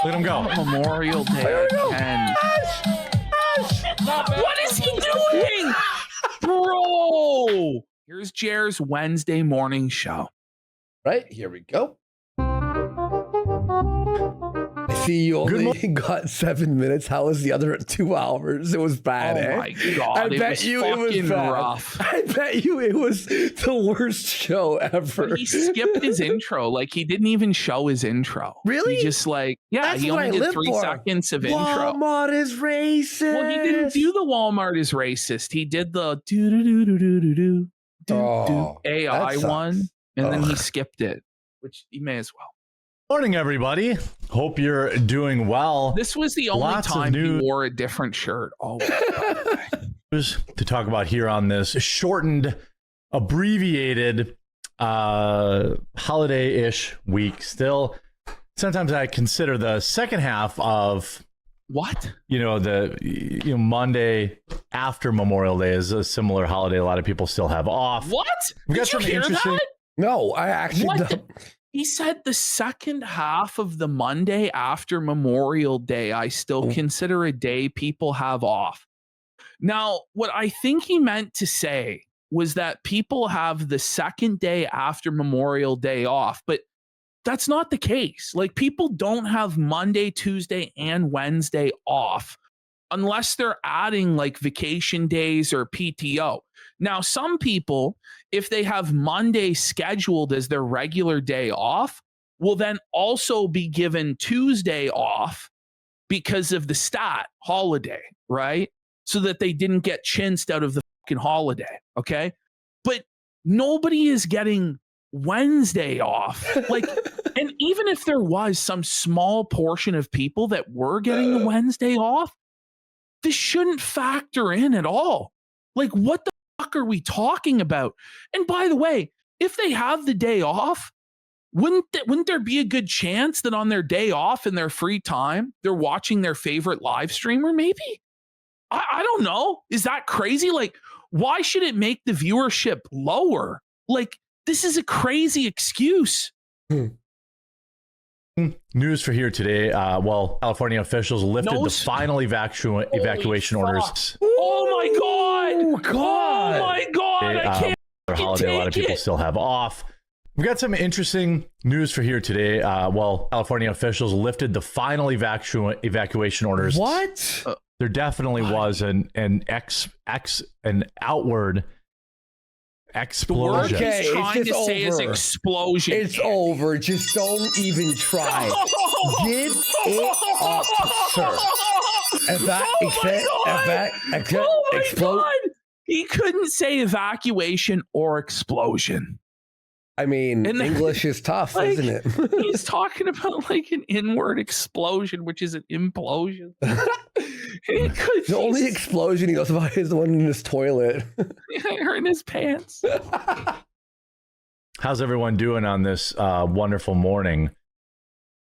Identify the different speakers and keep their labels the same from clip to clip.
Speaker 1: Look at him go.
Speaker 2: Memorial Day. And what is he doing? Bro. Here's Jer's Wednesday morning show.
Speaker 3: Right, here we go. I see you only got 7 minutes. How was the other 2 hours? It was bad,
Speaker 2: Oh my God, it was fucking rough.
Speaker 3: I bet you it was the worst show ever.
Speaker 2: But he skipped his intro. Like, he didn't even show his intro.
Speaker 3: Really?
Speaker 2: He just
Speaker 3: That's
Speaker 2: he
Speaker 3: what
Speaker 2: only
Speaker 3: I
Speaker 2: did
Speaker 3: live
Speaker 2: 3
Speaker 3: for.
Speaker 2: seconds of intro.
Speaker 3: Walmart is racist.
Speaker 2: Well, he didn't do the Walmart is racist. He did the do AI
Speaker 3: that
Speaker 2: one,
Speaker 3: sucks.
Speaker 2: and then he skipped it, which he may as well.
Speaker 1: Morning, everybody. Hope you're doing well.
Speaker 2: This was the only
Speaker 1: Lots of
Speaker 2: time he
Speaker 1: new-
Speaker 2: wore a different shirt. Oh,
Speaker 1: To talk about here on this shortened, abbreviated, holiday-ish week. Still, sometimes I consider the second half of
Speaker 2: what?
Speaker 1: Monday after Memorial Day is a similar holiday. A lot of people still have off.
Speaker 2: What?
Speaker 1: We got
Speaker 2: Did you
Speaker 1: some
Speaker 2: hear
Speaker 1: interesting-
Speaker 2: that?
Speaker 3: No, I actually
Speaker 2: What?
Speaker 3: don't.
Speaker 2: He said the second half of the Monday after Memorial Day, I still consider a day people have off. Now, what I think he meant to say was that people have the second day after Memorial Day off, but that's not the case. Like, people don't have Monday, Tuesday, and Wednesday off unless they're adding like vacation days or PTO. Now, some people, if they have Monday scheduled as their regular day off, will then also be given Tuesday off because of the stat holiday, right? So that they didn't get chinced out of the fucking holiday, okay? But nobody is getting Wednesday off. Like, and even if there was some small portion of people that were getting the Wednesday off, this shouldn't factor in at all. Like, what the fuck are we talking about? And by the way, if they have the day off, wouldn't there be a good chance that on their day off in their free time, they're watching their favorite live streamer maybe? I don't know. Is that crazy? Like, why should it make the viewership lower? Like, this is a crazy excuse.
Speaker 1: News for here today. California officials lifted the final evacuation orders.
Speaker 2: Oh my God!
Speaker 3: Oh God!
Speaker 2: Oh my God! I can't
Speaker 1: holiday. A lot of people still have off. We've got some interesting news for here today. California officials lifted the final evacuation orders.
Speaker 3: What?
Speaker 1: There definitely was an outward explosion.
Speaker 2: The word he's trying to say is explosion.
Speaker 3: It's over. Just don't even try. Give it up, sir. Explode.
Speaker 2: He couldn't say evacuation or explosion.
Speaker 3: I mean,
Speaker 2: And
Speaker 3: English is tough,
Speaker 2: like,
Speaker 3: isn't it?
Speaker 2: He's talking about like an inward explosion, which is an implosion.
Speaker 3: The only explosion he knows about is the one in his toilet.
Speaker 2: Or in his pants.
Speaker 1: How's everyone doing on this wonderful morning?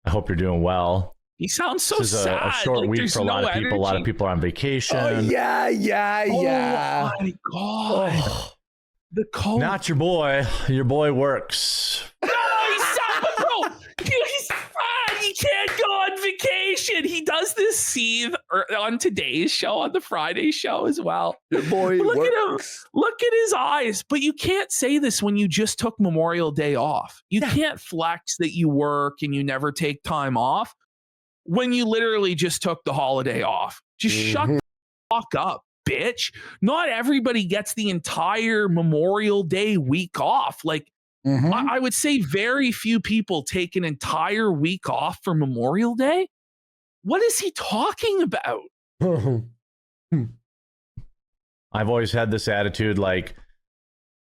Speaker 1: I hope you're doing well.
Speaker 2: He sounds so
Speaker 1: This is
Speaker 2: sad.
Speaker 1: a short
Speaker 2: like,
Speaker 1: week
Speaker 2: there's
Speaker 1: for a lot of people. A lot of
Speaker 2: energy.
Speaker 1: people are on vacation.
Speaker 3: Oh, yeah.
Speaker 2: Oh my God.
Speaker 3: Oh.
Speaker 2: The cold.
Speaker 1: Not your boy. Your boy works.
Speaker 2: No, he's sad, bro. He's fine. He can't go on vacation. He does this Seethe on today's show, on the Friday show as well.
Speaker 3: Your boy
Speaker 2: Look
Speaker 3: works.
Speaker 2: at him. Look at his eyes. But you can't say this when you just took Memorial Day off. You can't flex that you work and you never take time off when you literally just took the holiday off. Just shut the fuck up, bitch. Not everybody gets the entire Memorial Day week off. Like, I would say very few people take an entire week off for Memorial Day. What is he talking about?
Speaker 1: I've always had this attitude, like,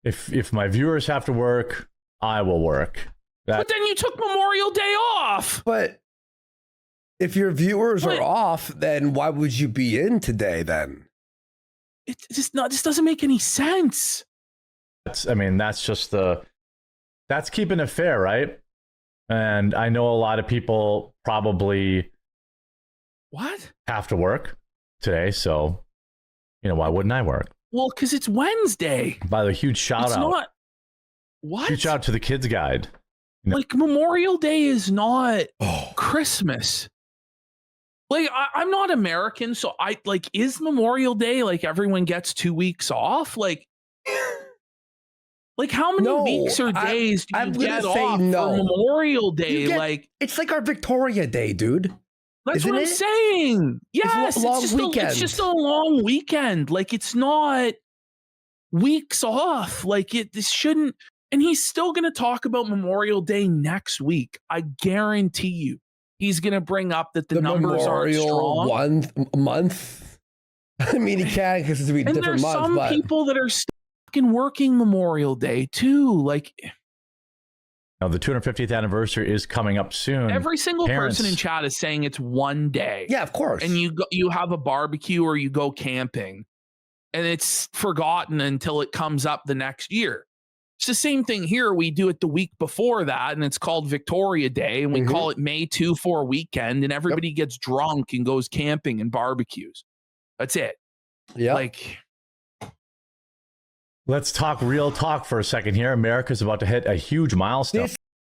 Speaker 1: if my viewers have to work, I will work.
Speaker 2: But then you took Memorial Day off.
Speaker 3: But if your viewers are off, then why would you be in today then?
Speaker 2: This doesn't make any sense.
Speaker 1: That's keeping it fair, right? And I know a lot of people probably have to work today, so why wouldn't I work?
Speaker 2: Well, because it's Wednesday.
Speaker 1: By the way, huge shout
Speaker 2: It's
Speaker 1: out.
Speaker 2: not. What?
Speaker 1: Huge shout out to the Kids Guide.
Speaker 2: Like, Memorial Day is not Christmas. Like, I'm not American, so I like, is Memorial Day like everyone gets 2 weeks off? Like how many weeks or days do you get off for Memorial Day?
Speaker 3: It's like our Victoria Day, dude.
Speaker 2: That's what I'm saying. Yes, it's just a long weekend. Like, it's not weeks off. Like, this shouldn't. And he's still going to talk about Memorial Day next week. I guarantee you. He's going to bring up that the numbers aren't strong.
Speaker 3: 1 month. I mean, he can because it's going to be different months.
Speaker 2: And there's some people that are fucking working Memorial Day too. Like,
Speaker 1: now the 250th anniversary is coming up soon.
Speaker 2: Every single person in chat is saying it's one day.
Speaker 3: Yeah, of course.
Speaker 2: And you have a barbecue or you go camping, and it's forgotten until it comes up the next year. It's the same thing here. We do it the week before that, and it's called Victoria Day, and we call it May 2-4 weekend, and everybody gets drunk and goes camping and barbecues. That's it.
Speaker 3: Yeah.
Speaker 2: Like,
Speaker 1: let's talk real talk for a second here. America's about to hit a huge milestone.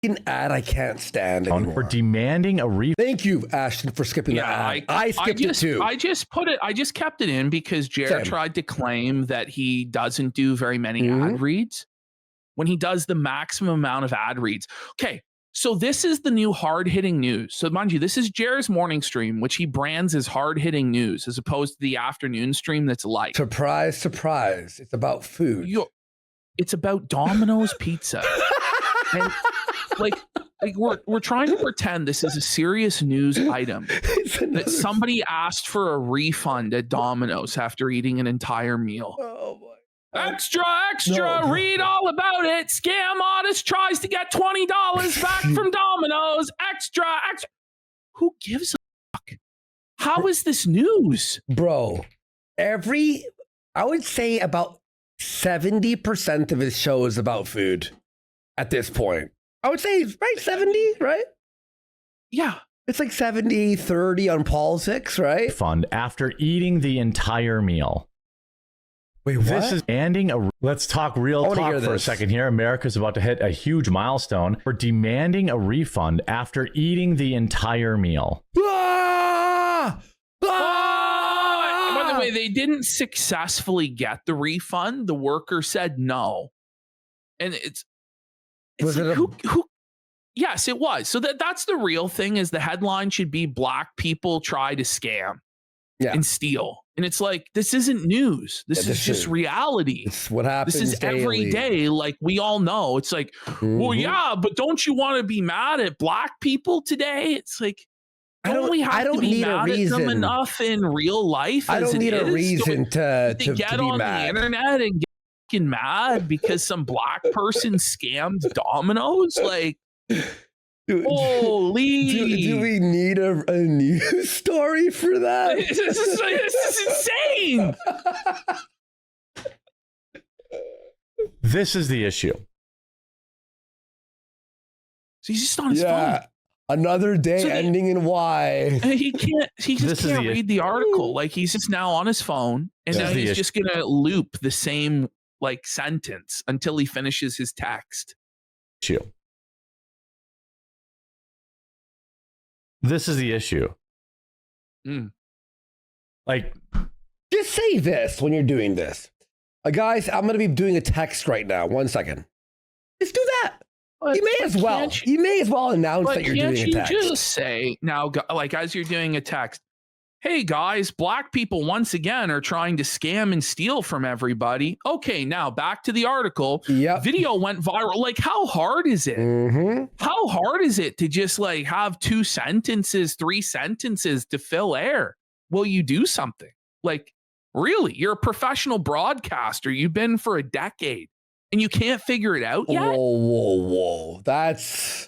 Speaker 3: This ad I can't stand anymore.
Speaker 1: For demanding a refund.
Speaker 3: Thank you, Ashton, for skipping that ad. I skipped it too.
Speaker 2: I just kept it in because Jared tried to claim that he doesn't do very many ad reads when he does the maximum amount of ad reads. Okay, so this is the new hard-hitting news. So mind you, this is Jared's morning stream, which he brands as hard-hitting news, as opposed to the afternoon stream that's light.
Speaker 3: Surprise, surprise. It's about food.
Speaker 2: It's about Domino's Pizza. And like we're trying to pretend this is a serious news item that somebody asked for a refund at Domino's after eating an entire meal.
Speaker 3: Oh boy.
Speaker 2: Extra, no. Read all about it. Scam artist tries to get $20 back from Domino's. Extra. Who gives a fuck? How is this news?
Speaker 3: Bro, I would say about 70% of his show is about food at this point. I would say, right? 70, right?
Speaker 2: Yeah.
Speaker 3: It's like 70-30 on politics, right?
Speaker 1: Fund after eating the entire meal.
Speaker 3: Wait, what?
Speaker 1: This is let's talk real talk for a second here. America's about to hit a huge milestone for demanding a refund after eating the entire meal.
Speaker 3: Ah! Ah!
Speaker 2: By the way, they didn't successfully get the refund. The worker said no. And it's
Speaker 3: was
Speaker 2: like,
Speaker 3: it
Speaker 2: who yes, it was. So that's the real thing. Is the headline should be black people try to scam and steal. And it's like, this isn't news. This is just reality.
Speaker 3: It's what happens.
Speaker 2: This is every day. Like, we all know. It's like, well, yeah, but don't you want to be mad at black people today? It's like, don't we have to be mad at them enough in real life?
Speaker 3: I don't need a reason to
Speaker 2: get on the internet and get fucking mad because some black person scammed Domino's. Like, holy!
Speaker 3: Do we need a news story for that?
Speaker 2: This is insane.
Speaker 1: This is the issue. So
Speaker 2: he's just on his phone.
Speaker 3: Another day ending in Y.
Speaker 2: He just can't read the article. Like, he's just now on his phone, and now he's just gonna loop the same like sentence until he finishes his text.
Speaker 1: This is the issue. Like,
Speaker 3: just say this when you're doing this. Guys, I'm going to be doing a text right now. 1 second. Just do that. You may as well. You may as well announce that you're doing a text.
Speaker 2: Can't you just say now, like, as you're doing a text, hey guys, black people once again are trying to scam and steal from everybody. Okay, now back to the article. Video went viral. Like, how hard is it? How hard is it to just like have 2 sentences, 3 sentences to fill air? Will you do something? Like, really? You're a professional broadcaster. You've been for a decade and you can't figure it out yet?
Speaker 3: Whoa. That's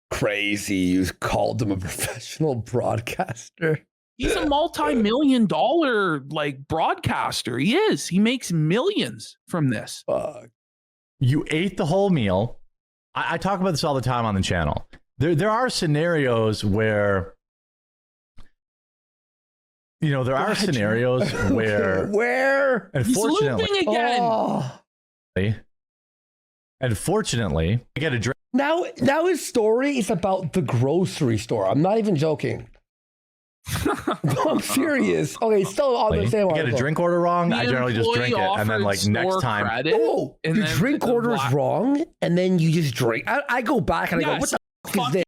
Speaker 3: crazy. You called him a professional broadcaster.
Speaker 2: He's a multi-million-dollar like broadcaster. He is. He makes millions from this.
Speaker 1: You ate the whole meal. I talk about this all the time on the channel. There are scenarios where, there are scenarios where unfortunately,
Speaker 2: he's looping again.
Speaker 1: Unfortunately, I get a drink.
Speaker 3: Now his story is about the grocery store. I'm not even joking. I'm serious. Okay, still on the same
Speaker 1: You get a drink order wrong, I generally just drink it. And then like next time.
Speaker 3: Oh, the drink order is wrong. And then you just drink. I go back and I go, what the fuck is this?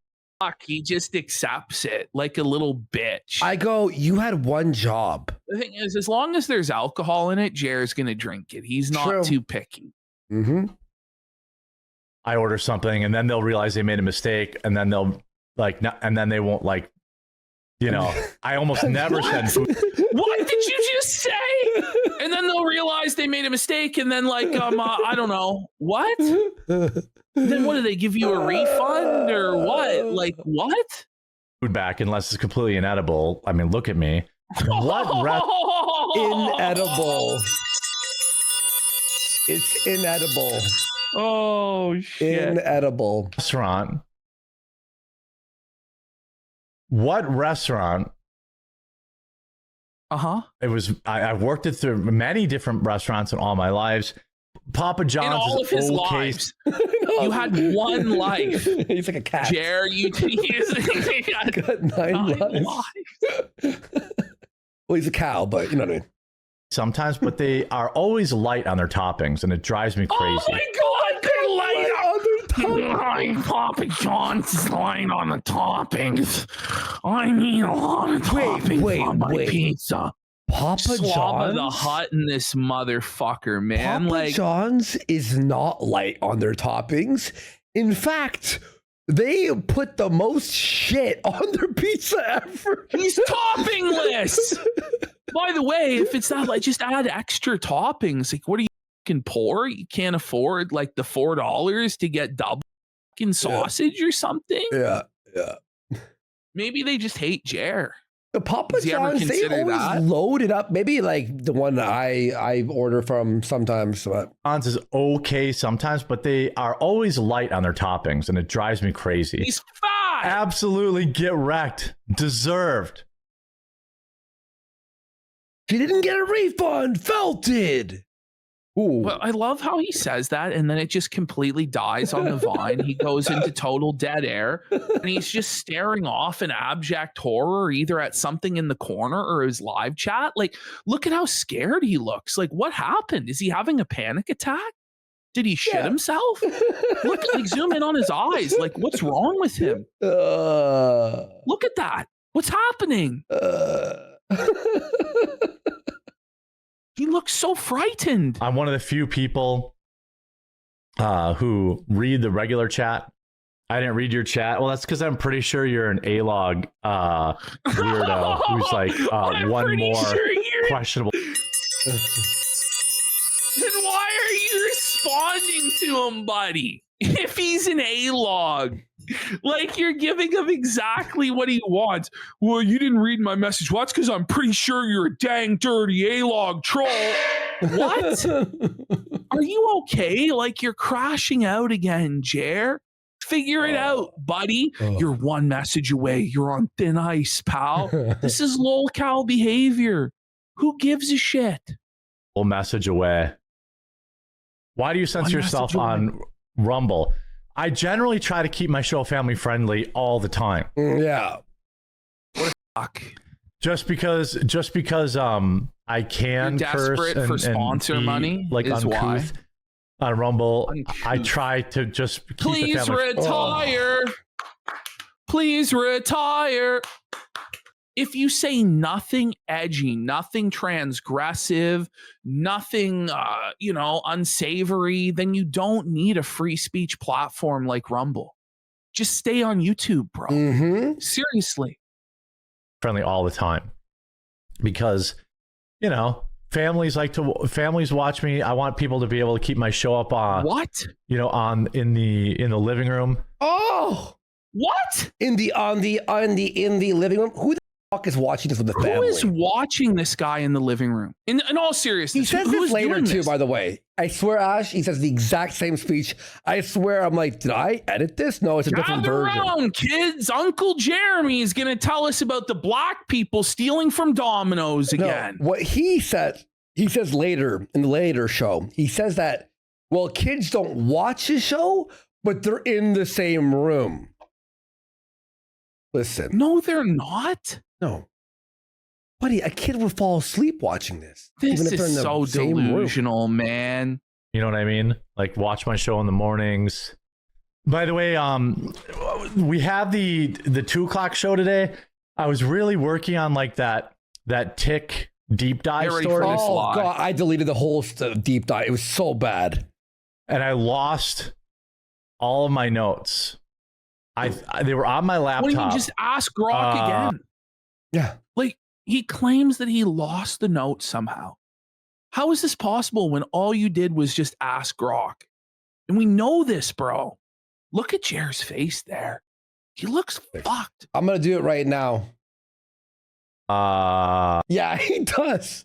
Speaker 2: He just accepts it like a little bitch.
Speaker 3: I go, you had one job.
Speaker 2: The thing is, as long as there's alcohol in it, Jer's going to drink it. He's not too picky.
Speaker 3: Mm-hmm.
Speaker 1: I order something and then they'll realize they made a mistake and then they'll like, and then they won't like, you know, I almost never send food.
Speaker 2: What did you just say? And then they'll realize they made a mistake and then like, I don't know. What? Then what, do they give you a refund or what? Like what?
Speaker 1: Food back unless it's completely inedible. I mean, look at me. What
Speaker 3: inedible. It's inedible.
Speaker 2: Oh shit.
Speaker 3: Inedible.
Speaker 1: Restaurant. What restaurant? It was I've worked it through many different restaurants in all my lives. Papa John's.
Speaker 2: In all of his lives. You had one life.
Speaker 3: He's like a cat.
Speaker 2: Jer, you
Speaker 3: got 9 lives. Well, he's a cow, but you know what I mean.
Speaker 1: Sometimes, but they are always light on their toppings, and it drives me crazy.
Speaker 2: Oh my god, they're light on their toppings. Papa John's is light on the toppings. I need a lot of toppings on my pizza.
Speaker 3: Papa
Speaker 2: John's the Hut in this motherfucker, man.
Speaker 3: Papa John's is not light on their toppings. In fact, they put the most shit on their pizza ever.
Speaker 2: He's toppingless. By the way, if it's not like, just add extra toppings. Like, what are you fucking poor? You can't afford like the $4 to get double fucking sausage or something.
Speaker 3: Yeah.
Speaker 2: Maybe they just hate Jer.
Speaker 3: The Papa John's, they always load it up. Maybe like the one that I order from sometimes. But
Speaker 1: John's is okay sometimes, but they are always light on their toppings, and it drives me crazy.
Speaker 2: He's fat.
Speaker 1: Absolutely get wrecked. Deserved.
Speaker 3: She didn't get a refund. Felt it. Ooh.
Speaker 2: Well, I love how he says that, and then it just completely dies on the vine. He goes into total dead air, and he's just staring off in abject horror, either at something in the corner or his live chat. Like, look at how scared he looks. Like, what happened? Is he having a panic attack? Did he shit himself? Look, like, zoom in on his eyes. Like, what's wrong with him? Look at that. What's happening? He looks so frightened.
Speaker 1: I'm one of the few people who read the regular chat. I didn't read your chat. Well, that's because I'm pretty sure you're an A-log weirdo who's like one more questionable.
Speaker 2: Then why are you responding to him, buddy? If he's an A-log, like you're giving him exactly what he wants. Well, you didn't read my message. Well, that's because I'm pretty sure you're a dang dirty A-log troll. What? Are you okay? Like you're crashing out again, Jer. Figure it out, buddy. You're one message away. You're on thin ice, pal. This is lol-cal behavior. Who gives a shit?
Speaker 1: One message away. Why do you censor yourself on Rumble? I generally try to keep my show family friendly all the time.
Speaker 3: Yeah.
Speaker 2: Fuck.
Speaker 1: Just because I can
Speaker 2: You're
Speaker 1: curse
Speaker 2: desperate for sponsor money,
Speaker 1: like
Speaker 2: is
Speaker 1: uncouth
Speaker 2: why.
Speaker 1: On Rumble.
Speaker 2: Uncouth.
Speaker 1: I try to just keep
Speaker 2: Please
Speaker 1: the family.
Speaker 2: retire. Please retire. If you say nothing edgy, nothing transgressive, nothing, unsavory, then you don't need a free speech platform like Rumble. Just stay on YouTube, bro.
Speaker 3: Mm-hmm.
Speaker 2: Seriously.
Speaker 1: Friendly all the time. Because, families watch me. I want people to be able to keep my show up on in the living room.
Speaker 3: Oh,
Speaker 2: what?
Speaker 3: In the living room? Who the fuck is watching this with the family?
Speaker 2: Who is watching this guy in the living room? In all seriousness,
Speaker 3: he says this later too. By the way, I swear, Ash, he says the exact same speech. I swear, I'm like, did I edit this? No, it's a different version.
Speaker 2: Gather around, kids. Uncle Jeremy is going to tell us about the black people stealing from Domino's again.
Speaker 3: No, what he says later in the later show, he says that kids don't watch his show, but they're in the same room. Listen.
Speaker 2: No, they're not.
Speaker 3: No. Buddy, a kid would fall asleep watching this.
Speaker 2: This is so delusional, man.
Speaker 1: You know what I mean? Like, watch my show in the mornings. By the way, we have the 2:00 show today. I was really working on like that tick deep dive story.
Speaker 3: Oh God, I deleted the whole deep dive. It was so bad,
Speaker 1: and I lost all of my notes. They were on my laptop.
Speaker 2: What do you mean, just ask Grok again?
Speaker 3: Yeah,
Speaker 2: like he claims that he lost the notes somehow. How is this possible when all you did was just ask Grok? And we know this, bro. Look at Jer's face there. He looks fucked.
Speaker 3: I'm gonna do it right now. Yeah, he does.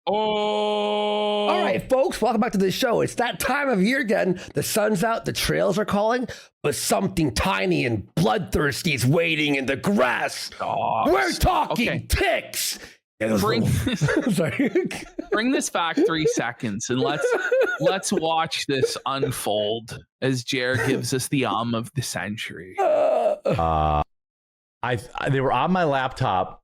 Speaker 2: Oh.
Speaker 3: All right, folks, welcome back to the show. It's that time of year again. The sun's out, the trails are calling, but something tiny and bloodthirsty is waiting in the grass.
Speaker 2: Dogs.
Speaker 3: We're talking ticks.
Speaker 2: Bring this back 3 seconds and let's watch this unfold as Jer gives us the of the century.
Speaker 1: They were on my laptop.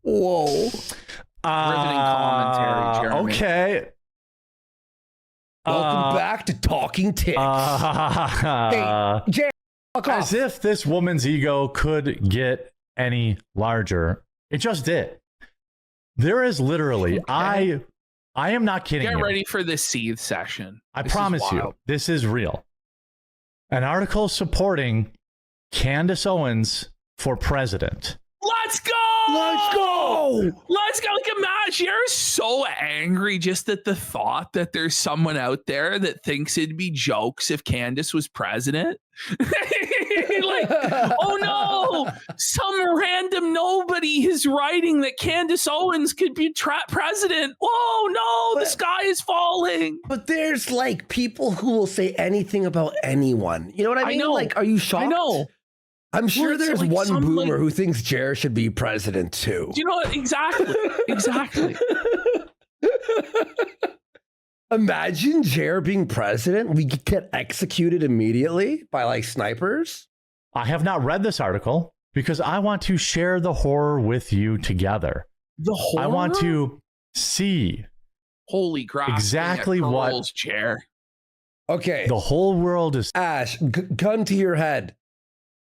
Speaker 3: Whoa.
Speaker 2: Riveting commentary, Jeremy.
Speaker 1: Okay.
Speaker 3: Welcome back to Talking Ticks. Hey, Jay,
Speaker 1: as if this woman's ego could get any larger. It just did. There is literally, I am not kidding you.
Speaker 2: Get ready for this seethe session.
Speaker 1: I promise you, this is real. An article supporting Candace Owens for president.
Speaker 2: Let's go!
Speaker 3: Let's go!
Speaker 2: Let's go! Like, imagine, you're so angry just at the thought that there's someone out there that thinks it'd be jokes if Candace was president. Like, oh no, some random nobody is writing that Candace Owens could be president. Oh no, the sky is falling.
Speaker 3: But there's like people who will say anything about anyone. You know what I mean? Like, are you shocked?
Speaker 2: I know.
Speaker 3: I'm sure there's like one boomer who thinks Jer should be president too.
Speaker 2: You know what? Exactly. Exactly.
Speaker 3: Imagine Jer being president. We could get executed immediately by like snipers.
Speaker 1: I have not read this article because I want to share the horror with you together.
Speaker 2: The horror?
Speaker 1: I want to see.
Speaker 2: Holy crap.
Speaker 1: Exactly what
Speaker 2: chair.
Speaker 3: Okay.
Speaker 1: The whole world is.
Speaker 3: Ash, gun to your head.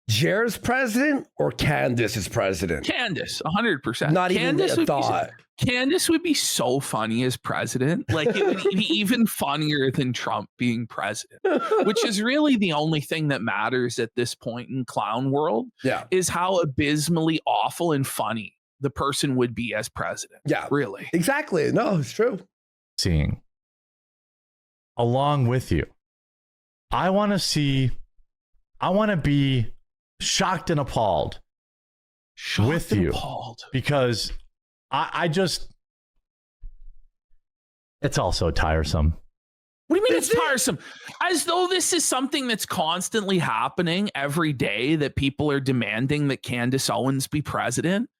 Speaker 3: Jer's president or Candace is president?
Speaker 2: Candace, 100%.
Speaker 3: Not
Speaker 2: Candace
Speaker 3: even a thought.
Speaker 2: Candace would be so funny as president. Like, it would be even funnier than Trump being president, which is really the only thing that matters at this point in clown world.
Speaker 3: Yeah.
Speaker 2: Is how abysmally awful and funny the person would be as president.
Speaker 3: Yeah.
Speaker 2: Really.
Speaker 3: Exactly. No, it's true.
Speaker 1: Seeing along with you. I want to be shocked and appalled with you because I just, it's all so tiresome.
Speaker 2: What do you mean it's tiresome? As though this is something that's constantly happening every day, that people are demanding that Candace Owens be president.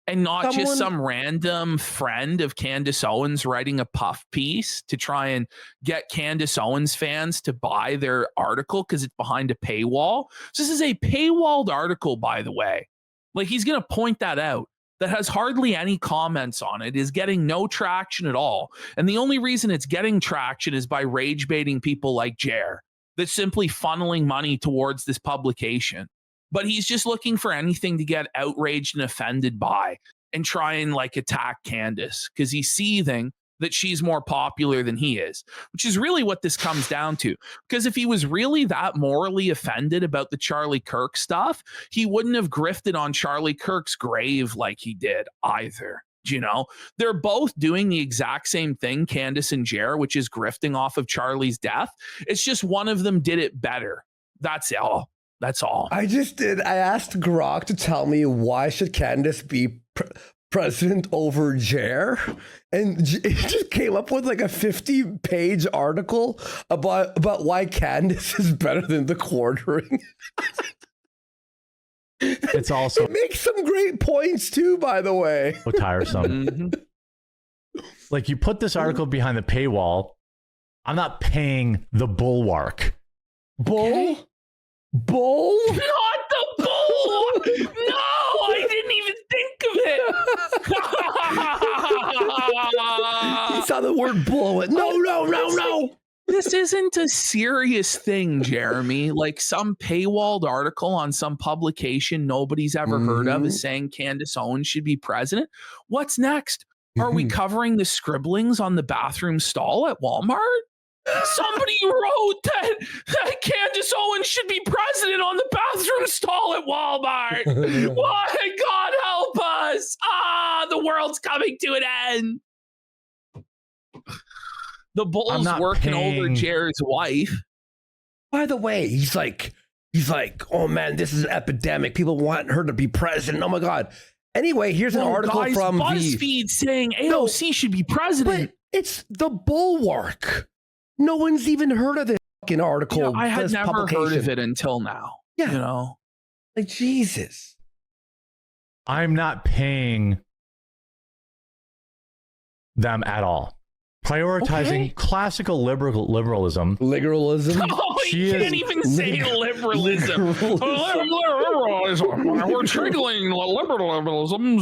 Speaker 2: And not just some random friend of Candace Owens writing a puff piece to try and get Candace Owens fans to buy their article because it's behind a paywall. So this is a paywalled article, by the way. Like, he's going to point that out. That has hardly any comments on it, is getting no traction at all. And the only reason it's getting traction is by rage baiting people like Jer, that's simply funneling money towards this publication. But he's just looking for anything to get outraged and offended by and try and like attack Candace because he's seething that she's more popular than he is, which is really what this comes down to. Because if he was really that morally offended about the Charlie Kirk stuff, he wouldn't have grifted on Charlie Kirk's grave like he did either. You know, they're both doing the exact same thing, Candace and Jer, which is grifting off of Charlie's death. It's just one of them did it better. That's all. That's all.
Speaker 3: I asked Grok to tell me why should Candace be president over Jer, and it just came up with like a 50-page article about why Candace is better than the quartering.
Speaker 1: It's also
Speaker 3: it makes some great points too, by the way.
Speaker 1: So tiresome. Like, you put this article behind the paywall. I'm not paying the Bulwark
Speaker 3: Bull?
Speaker 2: Okay.
Speaker 3: Bull?
Speaker 2: Not the bull! No, I didn't even think of it.
Speaker 3: He saw the word bull. No.
Speaker 2: This isn't a serious thing, Jeremy. Like some paywalled article on some publication nobody's ever heard of is saying Candace Owens should be president. What's next? Are we covering the scribblings on the bathroom stall at Walmart? Somebody wrote that Candace Owens should be president on the bathroom stall at Walmart. Why? God help us. The world's coming to an end. The bull's working over Jared's wife.
Speaker 3: By the way, he's like, oh man, this is an epidemic. People want her to be president. Oh my God. Anyway, here's an article from
Speaker 2: BuzzFeed saying AOC should be president.
Speaker 3: But it's the Bulwark. No one's even heard of this fucking article.
Speaker 2: You know, I had never heard of it until now.
Speaker 3: Yeah.
Speaker 2: You know,
Speaker 3: like Jesus.
Speaker 1: I'm not paying them at all. Prioritizing classical liberalism.
Speaker 3: Liberalism?
Speaker 2: Oh, you can't even say liberalism. Liberalism. We're triggering liberalism.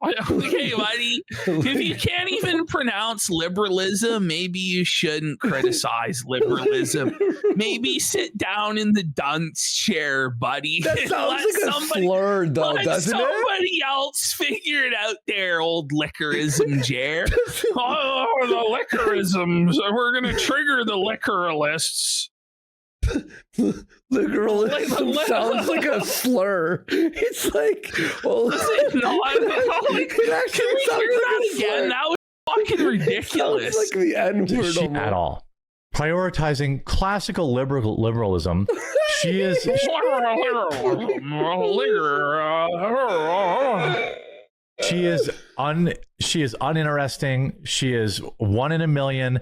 Speaker 2: Okay, buddy. If you can't even pronounce liberalism, maybe you shouldn't criticize liberalism. Maybe sit down in the dunce chair, buddy.
Speaker 3: That sounds like a slur, though, doesn't it?
Speaker 2: Let somebody else figure it out there, old liquorism, Jer. The liquorisms. We're going to trigger the liquoralists.
Speaker 3: Liquoralism sounds like a slur. It's like, well,
Speaker 2: can we hear that again? That was fucking ridiculous.
Speaker 3: Sounds like the N-word
Speaker 1: at all. Prioritizing classical liberalism. She is uninteresting. She is one in a million.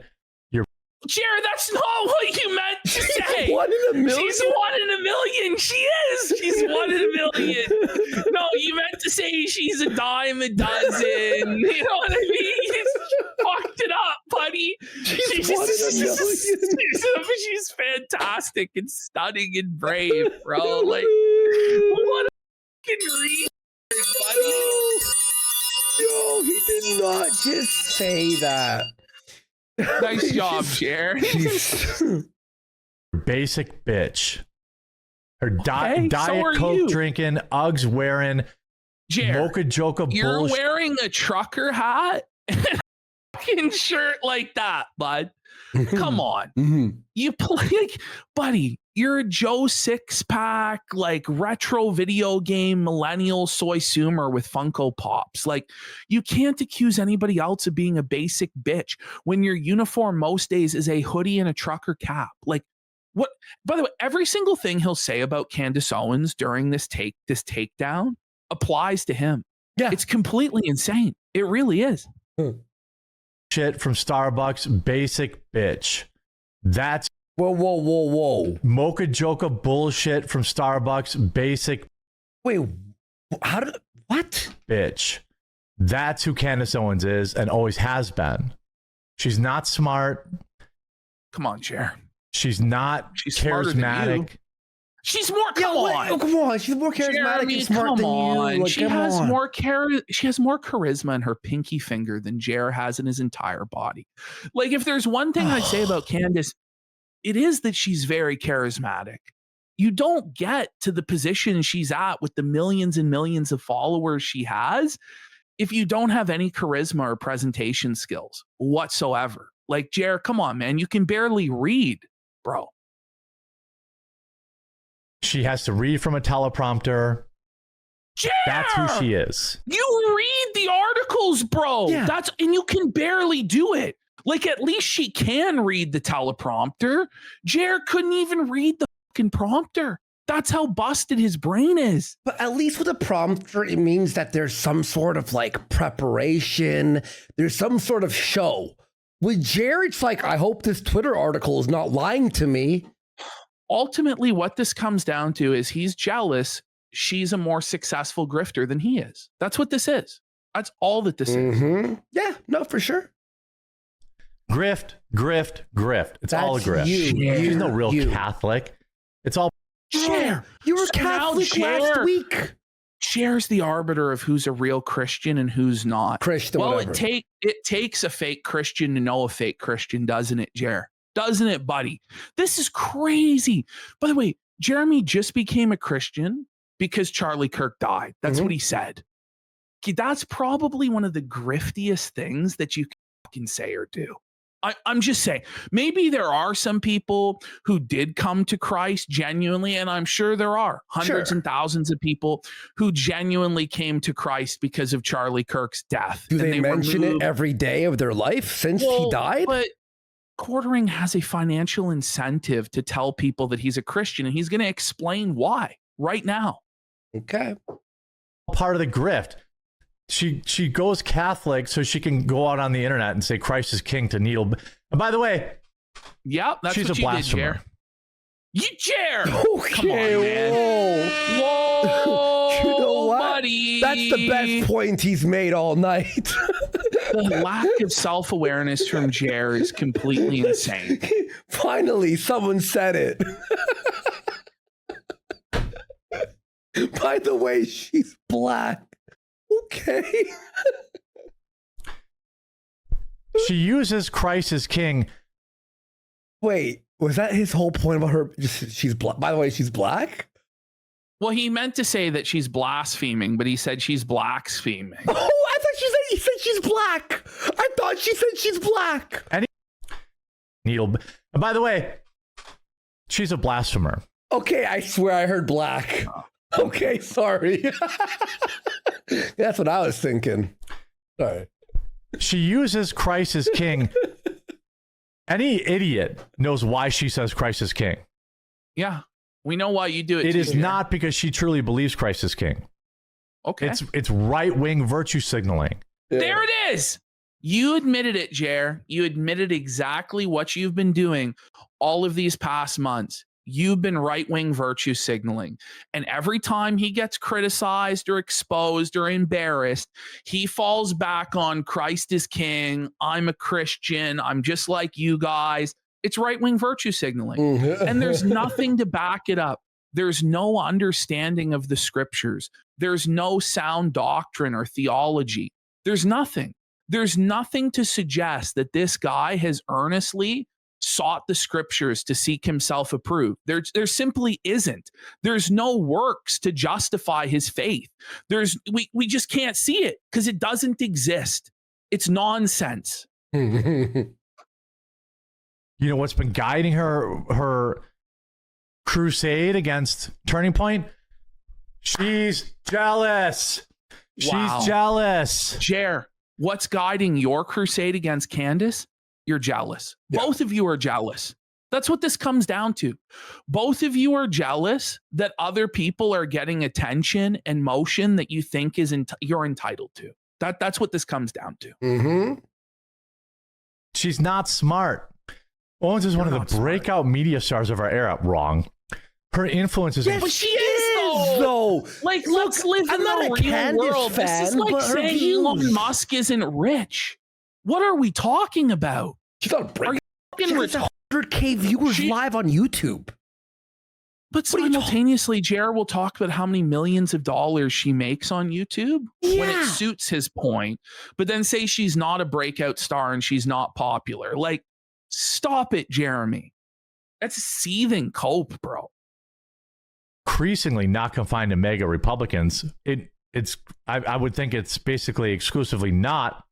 Speaker 2: Jared, that's not what you meant to say.
Speaker 3: 1 in a million?
Speaker 2: She's 1 in a million. She is. She's 1 in a million. No, you meant to say she's a dime a dozen. You know what I mean? You fucked it up, buddy.
Speaker 3: She's 1 in a million.
Speaker 2: She's fantastic and stunning and brave, bro. Like, what a fucking reason, buddy.
Speaker 3: Yo, he did not just say that.
Speaker 2: Nice job, Jer.
Speaker 1: Basic bitch. Her diet Coke drinking, Uggs wearing, Mocha Joker bullshit.
Speaker 2: You're wearing a trucker hat and a fucking shirt like that, bud. Come on. You play like, buddy, you're a Joe Six-Pack, like retro video game millennial soy sumer with Funko Pops. Like, you can't accuse anybody else of being a basic bitch when your uniform most days is a hoodie and a trucker cap. Like, what? By the way, every single thing he'll say about Candace Owens during this takedown applies to him.
Speaker 3: Yeah.
Speaker 2: It's completely insane. It really is.
Speaker 1: Shit from Starbucks, basic bitch. That's
Speaker 3: whoa.
Speaker 1: Mocha Joker bullshit from Starbucks, basic.
Speaker 3: Wait, what?
Speaker 1: Bitch. That's who Candace Owens is and always has been. She's not smart.
Speaker 2: Come on, Jer.
Speaker 1: She's not charismatic.
Speaker 2: She's more. Come on.
Speaker 3: She's more charismatic
Speaker 2: Jeremy,
Speaker 3: and smart than you. Like,
Speaker 2: she has more charisma in her pinky finger than Jer has in his entire body. Like, if there's one thing I'd say about Candace, it is that she's very charismatic. You don't get to the position she's at with the millions and millions of followers she has if you don't have any charisma or presentation skills whatsoever. Like, Jer, come on, man. You can barely read, bro.
Speaker 1: She has to read from a teleprompter.
Speaker 2: Jer!
Speaker 1: That's who she is.
Speaker 2: You read the articles, bro.
Speaker 3: Yeah.
Speaker 2: And you can barely do it. Like, at least she can read the teleprompter. Jer couldn't even read the fucking prompter. That's how busted his brain is.
Speaker 3: But at least with a prompter, it means that there's some sort of like preparation. There's some sort of show. With Jer, it's like, I hope this Twitter article is not lying to me.
Speaker 2: Ultimately, what this comes down to is he's jealous she's a more successful grifter than he is. That's what this is. That's all that this is.
Speaker 3: Yeah, no, for sure.
Speaker 1: Grift. It's all a grift. She's no real Catholic. It's all.
Speaker 3: Cher, you were Catholic last week.
Speaker 2: Cher's the arbiter of who's a real Christian and who's not.
Speaker 3: Christian,
Speaker 2: well,
Speaker 3: whatever.
Speaker 2: it takes a fake Christian to know a fake Christian, doesn't it, Jer? Doesn't it, buddy? This is crazy. By the way, Jeremy just became a Christian because Charlie Kirk died. That's what he said. That's probably one of the griftiest things that you can say or do. I'm just saying, maybe there are some people who did come to Christ genuinely, and I'm sure there are hundreds and thousands of people who genuinely came to Christ because of Charlie Kirk's death.
Speaker 3: Do they mention it every day of their life since he died?
Speaker 2: But Quartering has a financial incentive to tell people that he's a Christian, and he's going to explain why right now.
Speaker 3: Okay.
Speaker 1: Part of the grift. She goes Catholic so she can go out on the internet and say Christ is king to needle. And by the way,
Speaker 2: that's
Speaker 1: she's
Speaker 2: what
Speaker 1: a blasphemer.
Speaker 2: You Jer!
Speaker 3: Okay,
Speaker 2: come on, man. Whoa,
Speaker 3: you know what?
Speaker 2: buddy.
Speaker 3: That's the best point he's made all night.
Speaker 2: The lack of self-awareness from Jer is completely insane.
Speaker 3: Finally, someone said it. By the way, she's black. Okay.
Speaker 1: She uses Christ as king.
Speaker 3: Wait, was that his whole point about her? She's black. By the way, she's black?
Speaker 2: Well, he meant to say that she's blaspheming, but he said she's blaspheming.
Speaker 3: Oh, I thought he said she's black. I thought she said she's black.
Speaker 1: Needle. And by the way, she's a blasphemer.
Speaker 3: Okay, I swear I heard black. Okay, sorry. That's what I was thinking. Sorry.
Speaker 1: She uses Christ as king. Any idiot knows why she says Christ is king.
Speaker 2: Yeah, we know why you do it.
Speaker 1: It is not because she truly believes Christ is king.
Speaker 2: Okay.
Speaker 1: It's right-wing virtue signaling.
Speaker 3: Yeah.
Speaker 2: There it is. You admitted it, Jer. You admitted exactly what you've been doing all of these past months. You've been right-wing virtue signaling. And every time he gets criticized or exposed or embarrassed, he falls back on Christ is king. I'm a Christian. I'm just like you guys. It's right-wing virtue signaling. And there's nothing to back it up. There's no understanding of the scriptures. There's no sound doctrine or theology. There's nothing. There's nothing to suggest that this guy has earnestly sought the scriptures to seek himself approved. There simply isn't. There's no works to justify his faith. We just can't see it because it doesn't exist. It's nonsense.
Speaker 1: You know what's been guiding her crusade against Turning Point? She's jealous.
Speaker 2: Wow.
Speaker 1: She's jealous.
Speaker 2: Jer, what's guiding your crusade against Candace? You're jealous. Yeah. Both of you are jealous. That's what this comes down to. Both of you are jealous that other people are getting attention and motion that you think you're entitled to. That's what this comes down to.
Speaker 3: Mm-hmm.
Speaker 1: She's not smart. Owens is one of the breakout media stars of our era. Wrong. Her influence is.
Speaker 2: But she is though. Like, let's live in the real world. This is like saying Elon Musk isn't rich. What are we talking about?
Speaker 3: She's not a She has 100K viewers live on YouTube.
Speaker 2: But simultaneously, Jared will talk about how many millions of dollars she makes on YouTube when it suits his point, but then say she's not a breakout star and she's not popular. Like, stop it, Jeremy. That's seething cope, bro.
Speaker 1: Increasingly not confined to mega Republicans. I would think it's basically exclusively not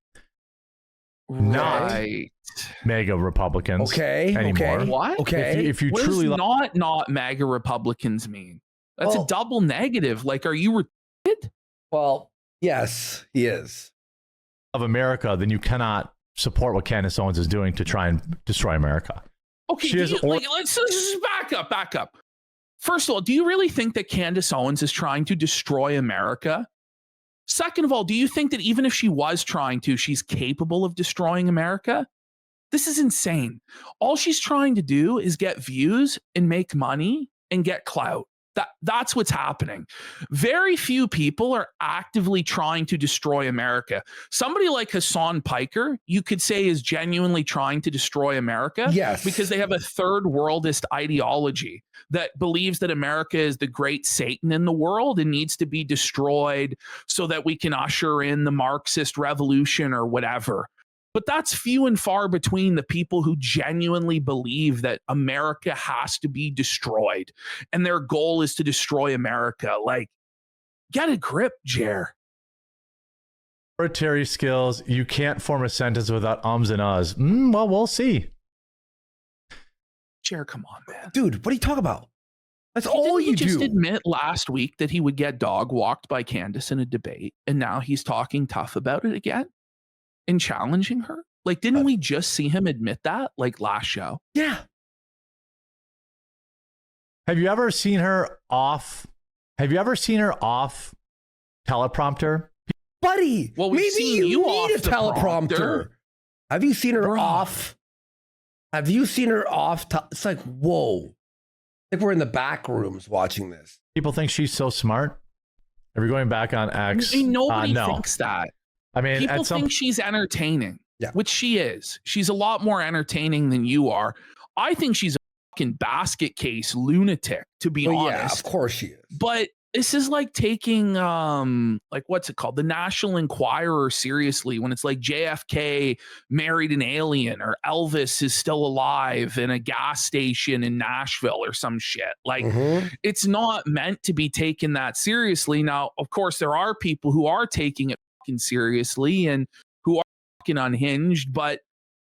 Speaker 1: mega Republicans. Anymore.
Speaker 2: What?
Speaker 3: Okay.
Speaker 1: If you
Speaker 2: what
Speaker 1: truly
Speaker 2: does not mega Republicans mean? That's a double negative. Like, are you retarded?
Speaker 3: Well, yes, he is.
Speaker 1: Of America, then you cannot support what Candace Owens is doing to try and destroy America.
Speaker 2: Okay, let's just back up. First of all, do you really think that Candace Owens is trying to destroy America? Second of all, do you think that even if she was trying to, she's capable of destroying America? This is insane. All she's trying to do is get views and make money and get clout. That's what's happening. Very few people are actively trying to destroy America. Somebody like Hassan Piker, you could say, is genuinely trying to destroy America.
Speaker 3: Yes.
Speaker 2: Because they have a third worldist ideology that believes that America is the great Satan in the world and needs to be destroyed so that we can usher in the Marxist revolution or whatever. But that's few and far between, the people who genuinely believe that America has to be destroyed and their goal is to destroy America. Like, get a grip, Jer.
Speaker 1: Oratory skills. You can't form a sentence without ums and uhs. Well, we'll see.
Speaker 2: Jer, come on, man.
Speaker 3: Dude, what are you talking about? That's all you do.
Speaker 2: He just admit last week that he would get dog walked by Candace in a debate, and now he's talking tough about it again and challenging her. Like, didn't we just see him admit that, like, last show?
Speaker 3: Yeah.
Speaker 1: Have you ever seen her off? Have you ever seen her off teleprompter?
Speaker 3: Buddy,
Speaker 2: well, we've seen you
Speaker 3: need
Speaker 2: off
Speaker 3: a teleprompter. Have you seen her off? Have you seen her off? It's like, whoa. Like we're in the back rooms watching this.
Speaker 1: People think she's so smart. Are we going back on X?
Speaker 2: Nobody
Speaker 1: no.
Speaker 2: thinks that.
Speaker 1: I mean,
Speaker 2: people think she's entertaining,
Speaker 3: yeah,
Speaker 2: which she is. She's a lot more entertaining than you are. I think she's a fucking basket case lunatic, to be honest.
Speaker 3: Yeah, of course she is.
Speaker 2: But this is like taking, like, what's it called? The National Enquirer seriously, when it's like JFK married an alien or Elvis is still alive in a gas station in Nashville or some shit. Like, it's not meant to be taken that seriously. Now, of course, there are people who are taking it fucking seriously and who are fucking unhinged, but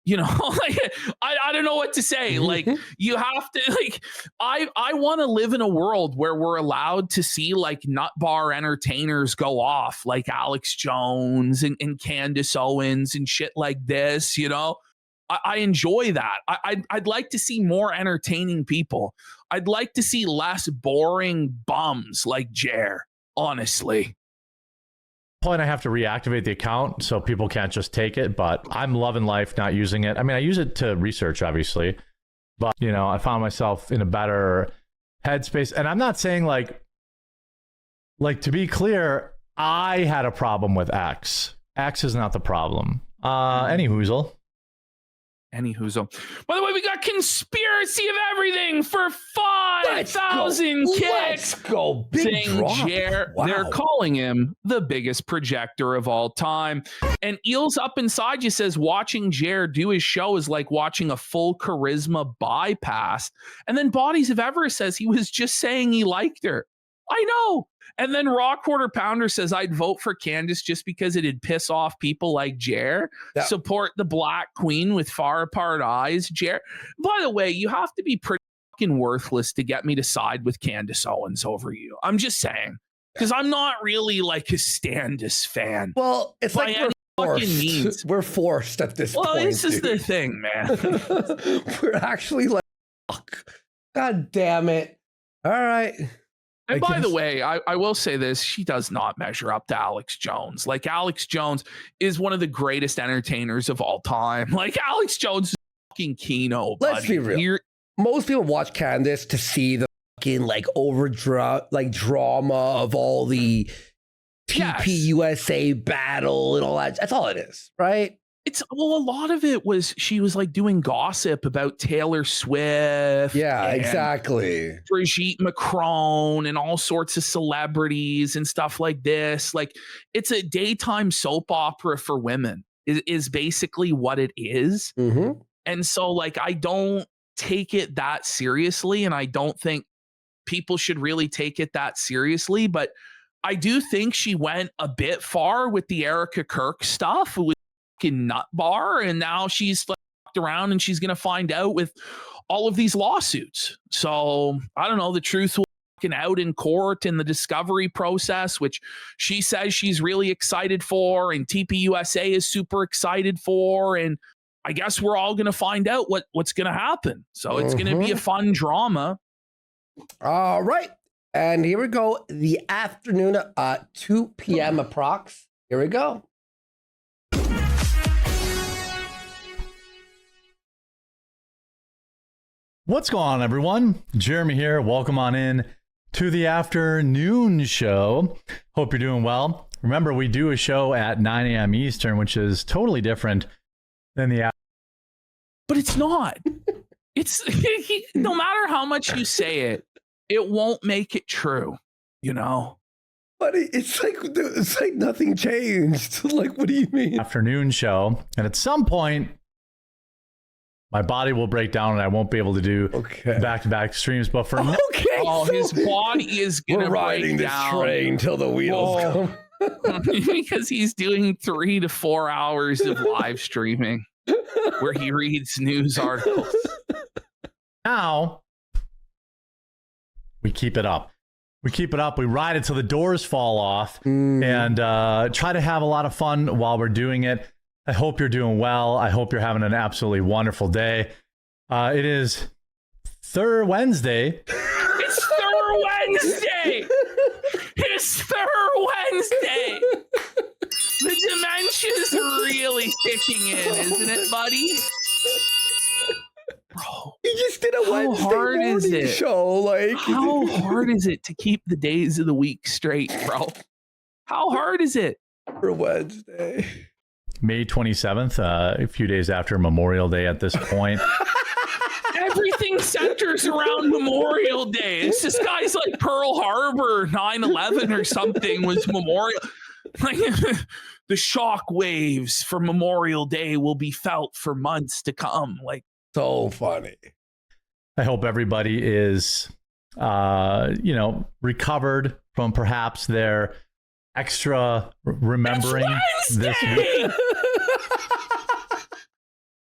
Speaker 2: you know, like, I don't know what to say. Like, you have to, like, I want to live in a world where we're allowed to see like nut bar entertainers go off, like Alex Jones and Candace Owens and shit like this. You know, I enjoy that. I'd like to see more entertaining people. I'd like to see less boring bums like Jer, honestly.
Speaker 1: Point I have to reactivate the account so people can't just take it, but I'm loving life not using it. I mean, I use it to research, obviously, but you know, I found myself in a better headspace. And I'm not saying like to be clear, I had a problem with X. X is not the problem. Any hoozle.
Speaker 2: By the way, we got Conspiracy of Everything for 5,000 kicks.
Speaker 3: Let's go. Big drop.
Speaker 2: Wow. They're calling him the biggest projector of all time. And Eels Up Inside you says watching Jer do his show is like watching a full charisma bypass. And then Bodies of Everest says he was just saying he liked her. I know. And then Raw Quarter Pounder says I'd vote for Candace just because it'd piss off people like Jer. Yeah. Support the Black Queen with far apart eyes. Jer. By the way, you have to be pretty fucking worthless to get me to side with Candace Owens over you. I'm just saying, because I'm not really like a Standis fan.
Speaker 3: Well, it's like we're forced at this point.
Speaker 2: Well, this is the thing, man.
Speaker 3: We're actually like, fuck. God damn it. All right.
Speaker 2: And by the way, I will say this, she does not measure up to Alex Jones. Like, Alex Jones is one of the greatest entertainers of all time. Like, Alex Jones is fucking Keno, buddy.
Speaker 3: Let's be real. Most people watch Candace to see the fucking like drama of all the TPUSA battle and all that. That's all it is, right?
Speaker 2: A lot of it was she was like doing gossip about Taylor Swift.
Speaker 3: Yeah, exactly.
Speaker 2: Brigitte Macron and all sorts of celebrities and stuff like this. Like, it's a daytime soap opera for women is basically what it is. And so, like, I don't take it that seriously, and I don't think people should really take it that seriously. But I do think she went a bit far with the Erica Kirk stuff. It was nut bar, and now she's fucked around and she's gonna find out with all of these lawsuits. So I don't know, the truth will fucking out in court in the discovery process, which she says she's really excited for, and TPUSA is super excited for, and I guess we're all gonna find out what's gonna happen. So it's gonna be a fun drama.
Speaker 3: All right, and here we go, the afternoon at 2 p.m. approx. Here we go.
Speaker 1: What's going on, everyone? Jeremy here. Welcome on in to the afternoon show. Hope you're doing well. Remember, we do a show at 9 a.m. Eastern, which is totally different than the.
Speaker 2: But it's not. It's no matter how much you say it, it won't make it true. You know.
Speaker 3: But it's like nothing changed. Like, what do you mean?
Speaker 1: Afternoon show, and at some point, my body will break down, and I won't be able to do back-to-back streams. But for now,
Speaker 2: his body is gonna
Speaker 3: riding
Speaker 2: break
Speaker 3: this
Speaker 2: down.
Speaker 3: train till the wheels come.
Speaker 2: Because he's doing 3 to 4 hours of live streaming where he reads news articles.
Speaker 1: Now we keep it up. We ride it till the doors fall off and try to have a lot of fun while we're doing it. I hope you're doing well. I hope you're having an absolutely wonderful day. It is Third Wednesday.
Speaker 2: It's Third Wednesday. It's Third Wednesday. The dementia's really kicking in, isn't it, buddy? Bro,
Speaker 3: he just did a Wednesday morning show. Like,
Speaker 2: how hard is it to keep the days of the week straight, bro? How hard is it
Speaker 3: for Wednesday?
Speaker 1: May 27th, a few days after Memorial Day at this point.
Speaker 2: Everything centers around Memorial Day. This guy's like Pearl Harbor, 9/11 or something was Memorial. Like, the shock waves for Memorial Day will be felt for months to come. Like,
Speaker 3: so funny.
Speaker 1: I hope everybody is, recovered from perhaps their extra remembering this week.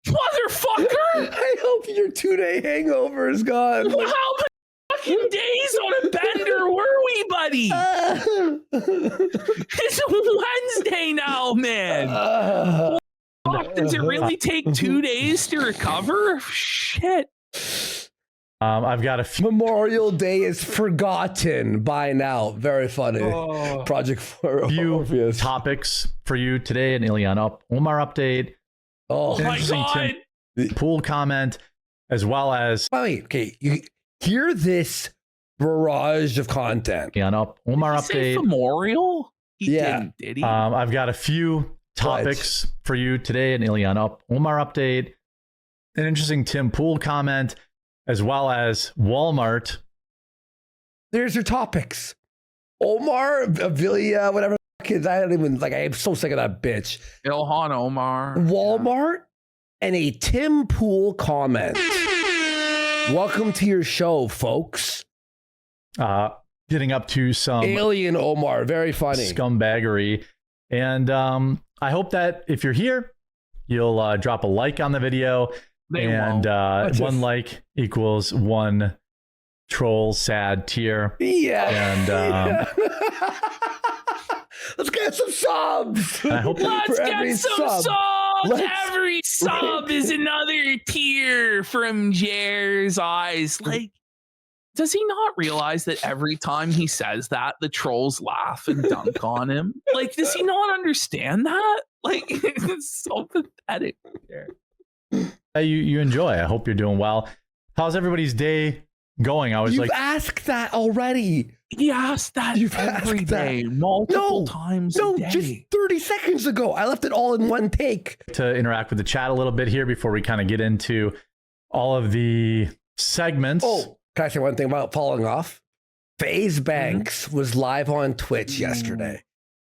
Speaker 2: Motherfucker!
Speaker 3: I hope your 2-day hangover is gone.
Speaker 2: How many fucking days on a bender were we, buddy? It's Wednesday now, man. Fuck, does it really take 2 days to recover? Shit.
Speaker 1: I've got a few.
Speaker 3: Memorial Day is forgotten by now. Very funny. Project for
Speaker 1: few topics for you today. An Ileana Omar update.
Speaker 3: Oh
Speaker 2: my God.
Speaker 1: Pool comment, as well as.
Speaker 3: Wait, okay. You hear this barrage of content.
Speaker 1: Ileana Omar update.
Speaker 2: Memorial? He didn't, did he?
Speaker 1: I've got a few topics for you today. An Ileana Omar update. An interesting Tim Pool comment, as well as Walmart.
Speaker 3: There's your topics. Omar, Avilia, whatever. Kids, I don't even like. I am so sick of that bitch.
Speaker 2: Ilhan Omar.
Speaker 3: Walmart and a Tim Pool comment. Welcome to your show, folks.
Speaker 1: Getting up to some
Speaker 3: Alien Omar, very funny
Speaker 1: scumbaggery, and I hope that if you're here, you'll drop a like on the video. And one like equals one troll sad tear.
Speaker 3: Yeah. And let's get some subs.
Speaker 1: I hope
Speaker 2: let's get some subs. Every sub is another tear from Jer's eyes. Like, does he not realize that every time he says that, the trolls laugh and dunk on him? Like, does he not understand that? Like, it's so pathetic.
Speaker 3: You
Speaker 1: enjoy. I hope you're doing well. How's everybody's day going?
Speaker 3: You've asked that already.
Speaker 2: He asked that every day, multiple times a day.
Speaker 3: Just 30 seconds ago. I left it all in one take.
Speaker 1: To interact with the chat a little bit here before we kind of get into all of the segments.
Speaker 3: Oh, can I say one thing about falling off? FaZe Banks was live on Twitch yesterday.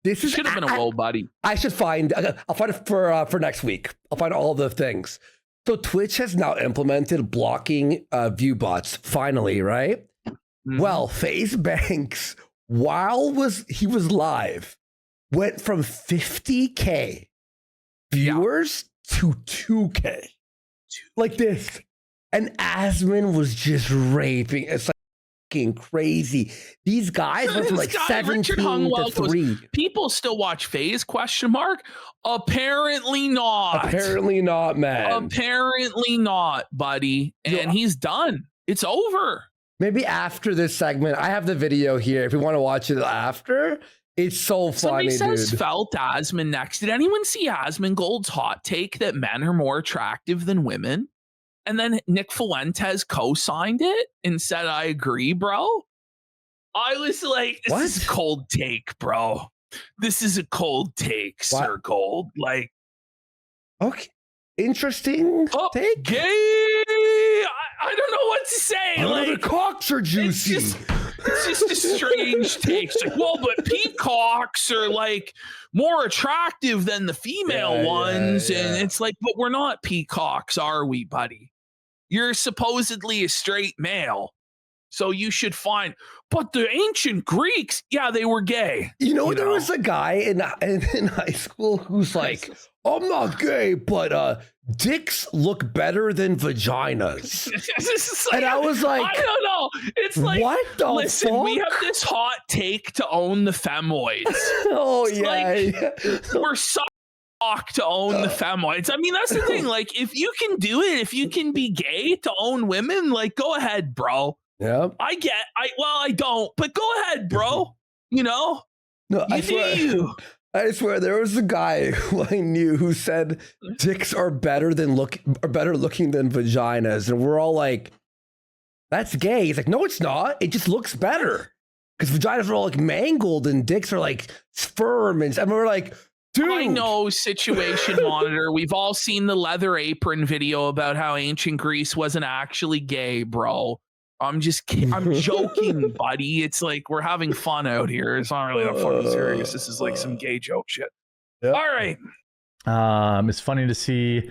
Speaker 3: This
Speaker 2: should have been a roll, buddy.
Speaker 3: I should find. I'll find it for next week. I'll find all the things. So Twitch has now implemented blocking view bots. Finally, right? Mm-hmm. Well, FaZe Banks, while he was live, went from 50K viewers to 2K, like this, and Asmin was just raping. It's like fucking crazy. These guys went from like 17 to 3.
Speaker 2: People still watch FaZe? ? Apparently not.
Speaker 3: Apparently not, man.
Speaker 2: Apparently not, buddy. And he's done. It's over.
Speaker 3: Maybe after this segment, I have the video here. If you want to watch it after, it's so funny.
Speaker 2: Somebody says
Speaker 3: dude.
Speaker 2: Felt Asmin next. Did anyone see Asmongold's hot take that men are more attractive than women? And then Nick Fuentes co-signed it and said, I agree, bro. I was like, this is a cold take, bro. This is a cold take, Sir Gold. Like,
Speaker 3: okay, interesting take.
Speaker 2: Gay. I don't know what to say. Like,
Speaker 3: the cocks are juicy.
Speaker 2: It's just a strange take. It's like, well, but peacocks are like more attractive than the female ones. Yeah. And it's like, but we're not peacocks, are we, buddy? You're supposedly a straight male. So you should find, but the ancient Greeks, yeah, they were gay.
Speaker 3: There was a guy in high school who's like, I'm not gay, but dicks look better than vaginas.
Speaker 2: Like,
Speaker 3: and I was like,
Speaker 2: I don't know. It's like,
Speaker 3: what the
Speaker 2: listen,
Speaker 3: fuck?
Speaker 2: we have this hot take to own the femoids. We're so to own the femoids. I mean, that's the thing. Like, if you can do it, if you can be gay to own women, like, go ahead, bro.
Speaker 3: Yeah,
Speaker 2: I don't, but go ahead, bro. No,
Speaker 3: I swear there was a guy who I knew who said dicks are better looking than vaginas, and we're all like, that's gay. He's like, no, it's not. It just looks better because vaginas are all like mangled and dicks are like firm, and we're like, dude.
Speaker 2: I know, situation monitor. We've all seen the leather apron video about how ancient Greece wasn't actually gay, bro. I'm joking, buddy. It's like we're having fun out here. It's not really that fucking serious. This is like some gay joke shit. Yep. All right.
Speaker 1: It's funny to see.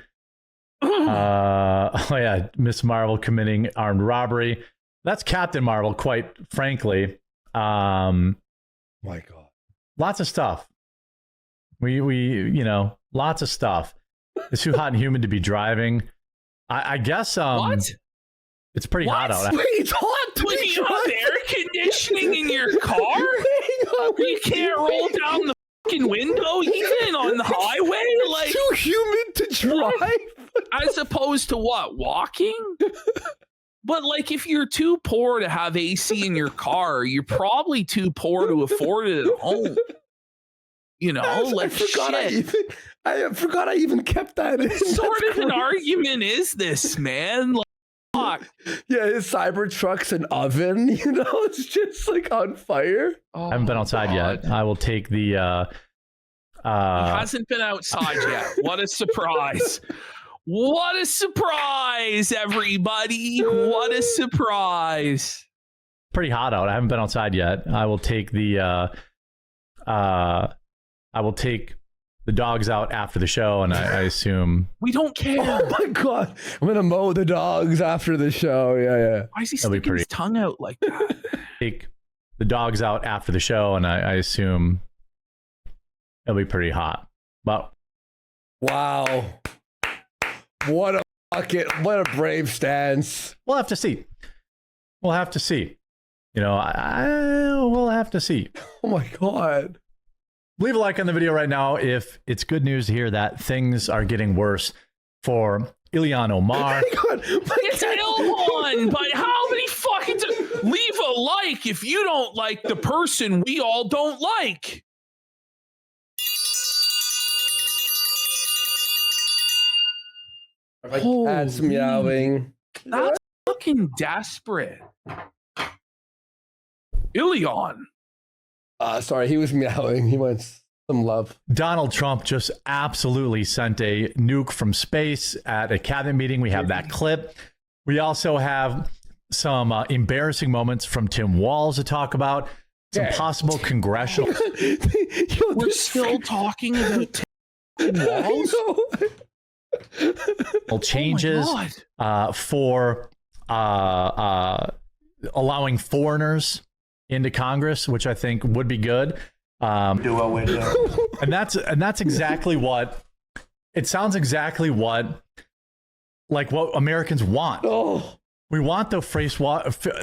Speaker 1: Miss Marvel committing armed robbery. That's Captain Marvel, quite frankly.
Speaker 3: My God.
Speaker 1: Lots of stuff. We lots of stuff. It's too hot and humid to be driving. I guess.
Speaker 2: What?
Speaker 1: It's pretty hot out.
Speaker 3: Wait, it's hot.
Speaker 2: Do you have air conditioning in your car? You can't roll down the fucking window even on the highway? Like,
Speaker 3: too humid to drive.
Speaker 2: As opposed to what? Walking? But like, if you're too poor to have AC in your car, you're probably too poor to afford it at home.
Speaker 3: I forgot I even kept that in.
Speaker 2: What sort of an argument is this, man? Like,
Speaker 3: yeah, his Cybertruck's an oven, it's just like on fire.
Speaker 1: I haven't been outside yet. I will take the
Speaker 2: he hasn't been outside yet. What a surprise. What a surprise, everybody. What a surprise.
Speaker 1: Pretty hot out. I haven't been outside yet. I will take the dogs out after the show, and I assume
Speaker 2: we don't care.
Speaker 3: Oh my God, I'm gonna mow the dogs after the show. Yeah.
Speaker 2: Why is he sticking his tongue out like that?
Speaker 1: Take the dogs out after the show, and I assume it'll be pretty hot. But
Speaker 3: wow, what a brave stance.
Speaker 1: We'll have to see. We'll have to see. We'll have to see.
Speaker 3: Oh my God.
Speaker 1: Leave a like on the video right now if it's good news to hear that things are getting worse for Ilhan Omar.
Speaker 2: It's Ilhan, but how many fucking leave a like if you don't like the person we all don't like.
Speaker 3: That's meowing.
Speaker 2: That's fucking desperate. Ilhan.
Speaker 3: Sorry, he was meowing. He wants some love.
Speaker 1: Donald Trump just absolutely sent a nuke from space at a cabinet meeting. We have that clip. We also have some embarrassing moments from Tim Walz to talk about. Some possible congressional.
Speaker 2: We're still talking about Tim Walz?
Speaker 1: Changes for allowing foreigners into Congress, which I think would be good. And that's exactly what it sounds exactly what Americans want.
Speaker 3: Oh.
Speaker 1: We want the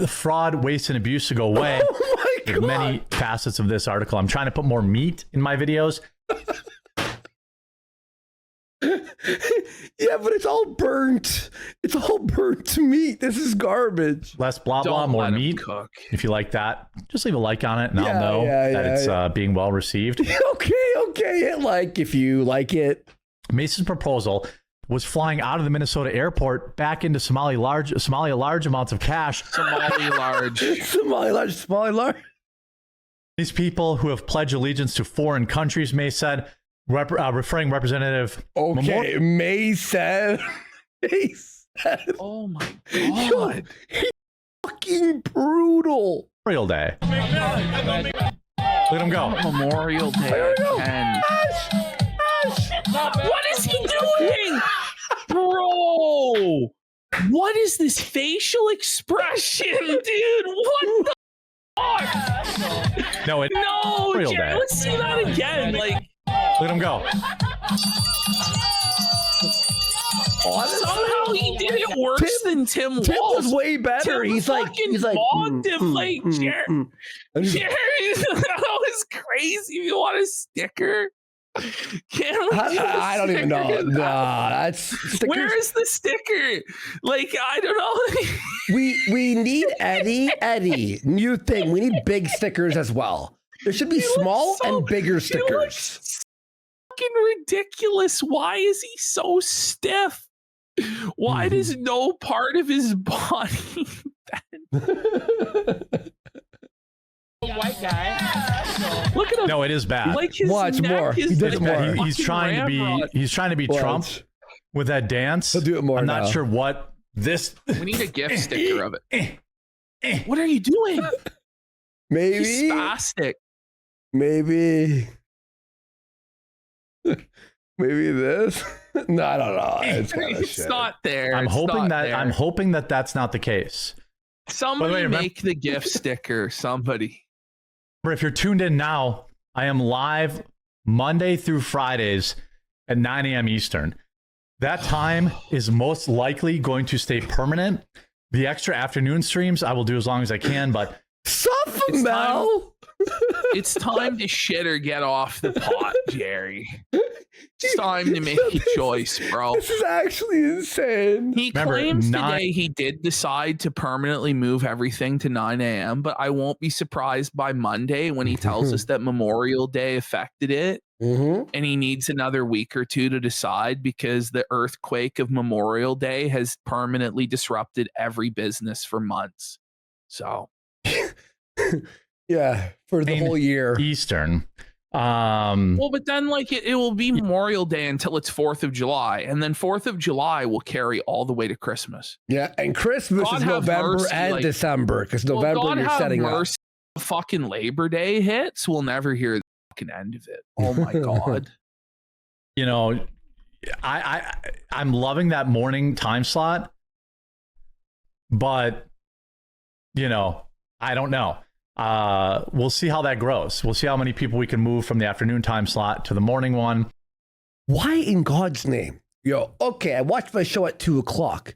Speaker 1: fraud, waste, and abuse to go away.
Speaker 3: Oh my God.
Speaker 1: There's many facets of this article. I'm trying to put more meat in my videos.
Speaker 3: Yeah, but it's all burnt. It's all burnt meat. This is garbage.
Speaker 1: Less blah blah, more meat.
Speaker 2: Cook.
Speaker 1: If you like that, just leave a like on it, and I'll know that it's being well received.
Speaker 3: Okay, hit like if you like it.
Speaker 1: Mason's proposal was flying out of the Minnesota airport back into Somalia large amounts of cash.
Speaker 2: Somali large.
Speaker 3: Somali large.
Speaker 1: These people who have pledged allegiance to foreign countries, May said, referring Representative.
Speaker 3: Okay, May said. May said.
Speaker 2: Oh my God.
Speaker 3: He's fucking brutal.
Speaker 1: Memorial Day. Let him go.
Speaker 2: Memorial Day. And what is he doing? Bro. What is this facial expression, dude? What the fuck?
Speaker 1: No, Memorial Day.
Speaker 2: Let's see that again. Like,
Speaker 1: let him go.
Speaker 2: Somehow he did it worse than Tim Walz.
Speaker 3: Tim was way better.
Speaker 2: He's like mocked him like Jerry. That was crazy. You want a sticker?
Speaker 3: I don't even know. Nah, that's stickers.
Speaker 2: Where is the sticker? Like, I don't know.
Speaker 3: we need Eddie. New thing. We need big stickers as well. There should be small and bigger stickers.
Speaker 2: Fucking ridiculous. Why is he so stiff? Why does no part of his body
Speaker 4: white guy?
Speaker 2: Look at him.
Speaker 1: No, it is bad.
Speaker 2: Like his
Speaker 3: Watch
Speaker 2: neck
Speaker 3: more.
Speaker 2: is
Speaker 3: He does more.
Speaker 1: He's trying to be Trump with that dance.
Speaker 3: He'll do it more.
Speaker 1: I'm
Speaker 3: now.
Speaker 1: not sure what this.
Speaker 2: We need a gift sticker of it. What are you doing?
Speaker 3: Maybe.
Speaker 2: He's spastic.
Speaker 3: Maybe this. No, I don't know. It's
Speaker 2: not there.
Speaker 1: I'm hoping that that's not the case.
Speaker 2: Somebody make the gift sticker. Somebody.
Speaker 1: If you're tuned in now, I am live Monday through Fridays at 9 a.m. Eastern. That time is most likely going to stay permanent. The extra afternoon streams I will do as long as I can, but
Speaker 2: it's time to shit or get off the pot, Jerry. It's time to make a choice, bro.
Speaker 3: This is actually insane.
Speaker 2: He claims today he did decide to permanently move everything to 9 a.m., but I won't be surprised by Monday when he tells us that Memorial Day affected it, and he needs another week or two to decide because the earthquake of Memorial Day has permanently disrupted every business for months. So...
Speaker 3: Yeah, for the whole year.
Speaker 1: Eastern.
Speaker 2: Well, but then like it will be Memorial Day until it's 4th of July, and then 4th of July will carry all the way to Christmas.
Speaker 3: Yeah, and Christmas is November and December, because November you're setting up.
Speaker 2: Fucking Labor Day hits, we'll never hear the fucking end of it. Oh my God.
Speaker 1: You know, I'm loving that morning time slot, but you know, I don't know. We'll see how that grows. We'll see how many people we can move from the afternoon time slot to the morning one.
Speaker 3: Why in God's name? Okay, I watched my show at 2:00.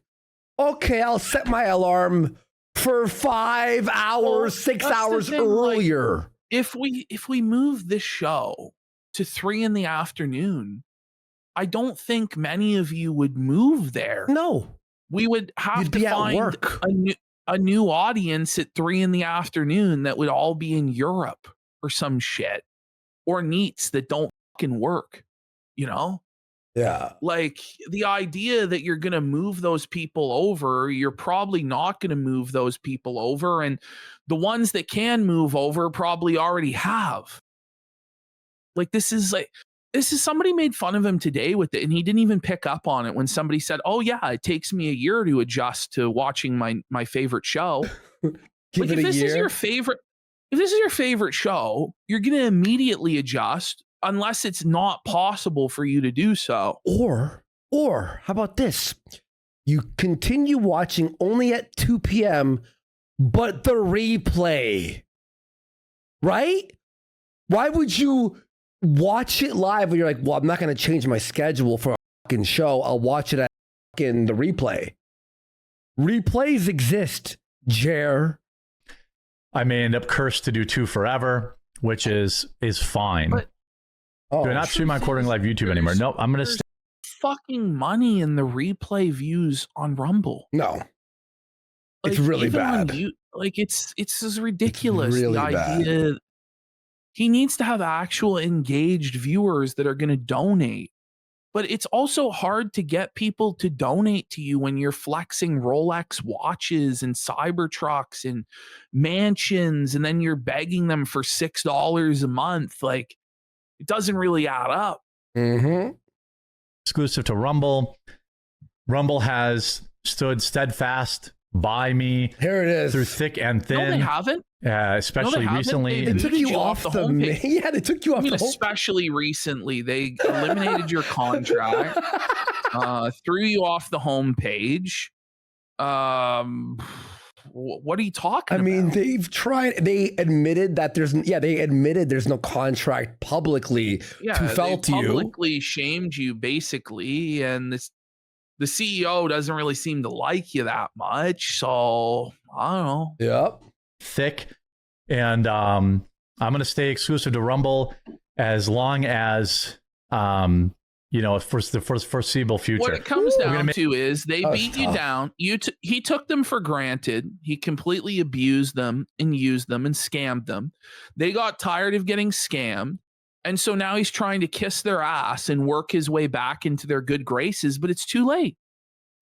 Speaker 3: Okay, I'll set my alarm for 5 hours, 6 hours earlier.
Speaker 2: Like, if we move this show to 3 in the afternoon, I don't think many of you would move there.
Speaker 3: No.
Speaker 2: We would have to find a new audience at 3 in the afternoon that would all be in Europe or some shit, or neats that don't fucking work, you know?
Speaker 3: Yeah.
Speaker 2: Like the idea that you're going to move those people over, you're probably not going to move those people over. And the ones that can move over probably already have. Like this is somebody made fun of him today with it, and he didn't even pick up on it when somebody said, "Oh yeah, it takes me a year to adjust to watching my favorite show." Like if this is your favorite show, you're going to immediately adjust unless it's not possible for you to do so.
Speaker 3: Or how about this? You continue watching only at 2 p.m., but the replay, right? Why would you watch it live when you're like, well, I'm not going to change my schedule for a fucking show. I'll watch it at fucking the replay. Replays exist, Jer.
Speaker 1: I may end up cursed to do 2 forever, which is fine. But, do not stream my recording live YouTube anymore. Nope, I'm going to
Speaker 2: fucking money in the replay views on Rumble.
Speaker 3: No. Like, it's really bad.
Speaker 2: It's as ridiculous.
Speaker 3: It's really
Speaker 2: the idea
Speaker 3: bad.
Speaker 2: He needs to have actual engaged viewers that are going to donate. but it's also hard to get people to donate to you when you're flexing Rolex watches and Cybertrucks and mansions, and then you're begging them for $6 a month. Like, it doesn't really add up.
Speaker 3: Mm-hmm.
Speaker 1: Exclusive to Rumble. Rumble has stood steadfast by me.
Speaker 3: Here it is.
Speaker 1: Through thick and thin.
Speaker 2: No, they haven't.
Speaker 1: Especially recently.
Speaker 3: They took you off the homepage. Yeah, they took you off the homepage.
Speaker 2: Especially recently, they eliminated your contract, threw you off the homepage. What are you talking about?
Speaker 3: I mean, they've tried. They admitted that there's no contract publicly to felt you.
Speaker 2: Publicly shamed you, basically, and the CEO doesn't really seem to like you that much. So I don't know.
Speaker 3: Yep.
Speaker 1: Thick, and I'm going to stay exclusive to Rumble as long as for the foreseeable future.
Speaker 2: What it comes down to is they beat you down. He took them for granted. He completely abused them and used them and scammed them. They got tired of getting scammed. And so now he's trying to kiss their ass and work his way back into their good graces, but it's too late.